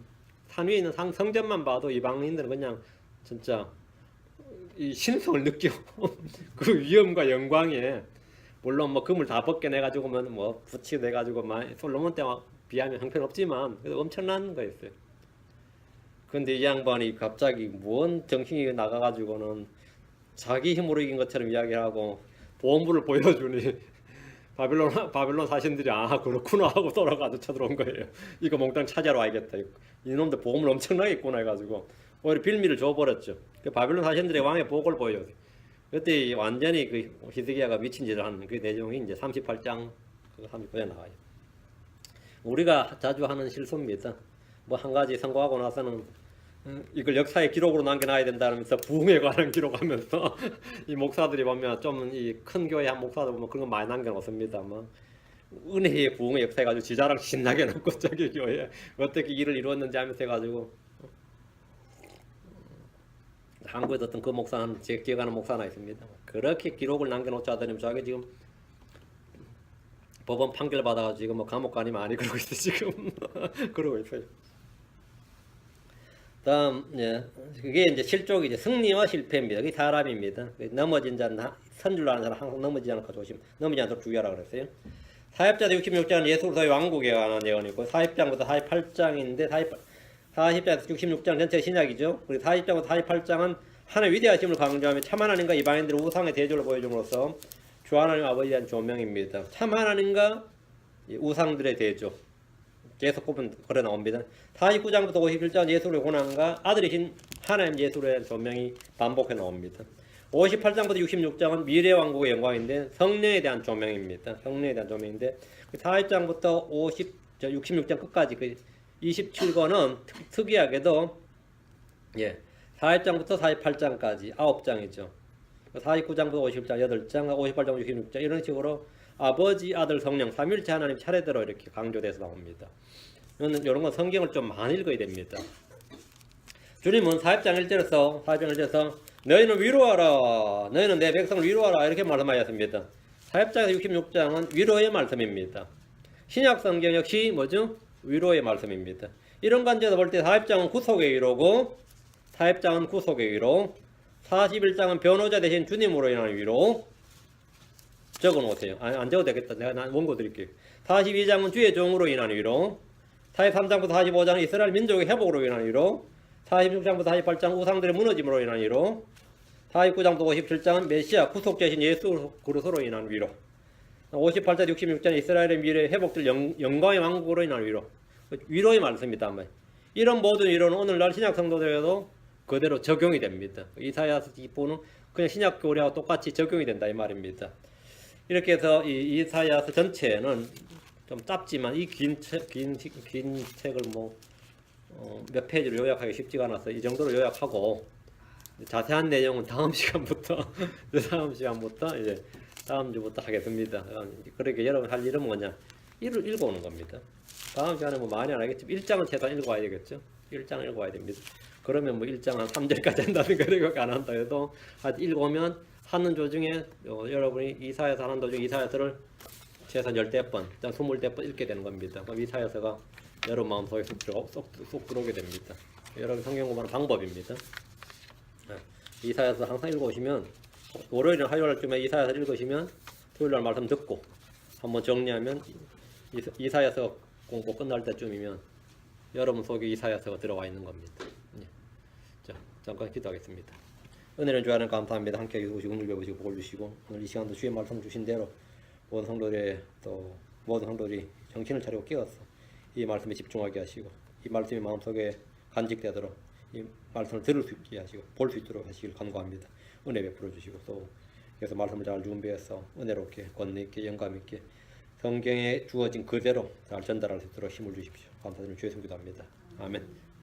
산 위에 있는 성전만 봐도 이방인들은 그냥 진짜 이 신성을 느끼고 그 위엄과 영광에 물론 금을 다 벗겨내가지고 붙이돼가지고 솔로몬 때와 비하면 형편없지만 그래도 엄청난 거였어요. 근데 이 양반이 갑자기 뭔 정신이 나가가지고는 자기 힘으로 이긴 것처럼 이야기하고 보험부를 보여주니 바빌론 사신들이 그렇구나 하고 돌아가서 쳐들어온 거예요. 이거 몽땅 차지하러 와야겠다. 이놈들 보험을 엄청나게 했구나 해가지고 오히려 빌미를 줘버렸죠. 그 바빌론 사신들의 왕의 복을 보여줘요. 그때 완전히 그 히스기야가 미친 짓을 하는 그 내용이 이제 38장 39장에 나와요. 우리가 자주 하는 실수입니다. 한 가지 성공하고 나서는 이걸 역사의 기록으로 남겨놔야 된다면서 부흥에 관한 기록하면서 이 목사들이 보면 좀 이 큰 교회 한 목사들 보면 그런 거 많이 남겨놓습니다. 은혜의 부흥의 역사 해가지고 지자랑 신나게 놓고 저기 교회 어떻게 일을 이루었는지 하면서 해가지고 한국에 어떤 그 목사는 제가 기억하는 목사 하나 있습니다. 그렇게 기록을 남겨놓자 하더니 자기 지금 법원 판결 받아가지고 지금 감옥 가니 많이 그러고 있어 지금 그러고 있어요. 다음 그게 이제 실족이죠. 승리와 실패입니다. 그게 사람입니다. 넘어진 자는 선줄로 하는 사람 항상 넘어지지 않을까 넘어지지 않도록 주의하라 그랬어요. 사역자들 66장은 예수로서의 왕국에 관한 예언이고 40장부터 48장인데 40장에서 66장 전체 신약이죠. 그리고 40장부터 48장은 하나님의 위대하심을 강조하며 참 하나님과 이방인들의 우상의 대조를 보여줌으로써 주 하나님 아버지에 대한 조명입니다. 참 하나님과 우상들의 대조, 계속 보면 그래 나옵니다. 49장부터 51장 예수의 고난과 아들이신 하나님 예수의 조명이 반복해 나옵니다. 58장부터 66장은 미래 왕국의 영광인데 성령에 대한 조명입니다. 성령에 대한 조명인데 40장부터 66장 끝까지 그 27권은 특이하게도 40장부터 48장까지 9장이죠. 49장부터 50장 8장, 58장 66장 이런 식으로 아버지, 아들, 성령, 삼위일체 하나님 차례대로 이렇게 강조돼서 나옵니다. 이런 건 성경을 좀 많이 읽어야 됩니다. 주님은 40장 1절에서 너희는 위로하라, 너희는 내 백성을 위로하라 이렇게 말씀하셨습니다. 40장에서 66장은 위로의 말씀입니다. 신약 성경 역시 뭐죠? 위로의 말씀입니다. 이런 관점에서 볼 때 40장은 구속의 위로고 40장은 구속의 위로, 41장은 변호자 대신 주님으로 인한 위로. 적어 놓으세요. 안 적어도 되겠다. 내가 원고 드릴게요. 42장은 주의 종으로 인한 위로, 43장부터 45장은 이스라엘 민족의 회복으로 인한 위로, 46장부터 48장 우상들의 무너짐으로 인한 위로, 49장부터 57장은 메시아 구속자신 예수 그리스도로 인한 위로, 58장 66장은 이스라엘의 미래 회복될 영광의 왕국으로 인한 위로. 위로의 말씀입니다. 이런 모든 위로는 오늘날 신약 성도들에게도 그대로 적용이 됩니다. 이사야서 2부는 그냥 신약 교리하고 똑같이 적용이 된다 이 말입니다. 이렇게 해서 이 이사야서 전체는 좀 짧지만 이 긴 책을 몇 페이지로 요약하기 쉽지가 않아서 이 정도로 요약하고 자세한 내용은 다음 시간부터 이제 다음 주부터 하겠습니다. 그러니까 여러분 할 일은 뭐냐? 이를 읽어오는 겁니다. 다음 시간에 많이 안 하겠지만 1장은 최소한 읽어와야 되겠죠. 1장을 읽어와야 됩니다. 그러면 1장 한 3절까지 한다든가 이렇게 안 한다 해도 읽으면 하는 도중에 여러분이 이사야서 하는 도중에 이사야서를 최소한 10대 번, 20대 번 읽게 되는 겁니다. 그럼 이사야서가 여러분 마음속에 쏙 들어오게 됩니다. 여러분 성경 공부하는 방법입니다. 이사야서 항상 읽어오시면 월요일이나 화요일쯤에 이사야서 읽으시면 토요일날 말씀 듣고 한번 정리하면 이사야서 공부 끝날 때쯤이면 여러분 속에 이사야서가 들어와 있는 겁니다. 자, 잠깐 기도하겠습니다. 은혜는 주 하나님 감사합니다. 함께 해주시고 오늘 배우시고 복을 주시고 오늘 이 시간도 주의 말씀 주신 대로 모든 성도들이 정신을 차리고 깨어서 이 말씀에 집중하게 하시고 이 말씀이 마음속에 간직되도록 이 말씀을 들을 수 있게 하시고 볼 수 있도록 하시길 간구합니다. 은혜 베풀어 주시고 또 그래서 말씀을 잘 준비해서 은혜롭게 권능 있게 영감 있게 성경에 주어진 그대로 잘 전달할 수 있도록 힘을 주십시오. 감사드리며 주의 성기도합니다. 아멘.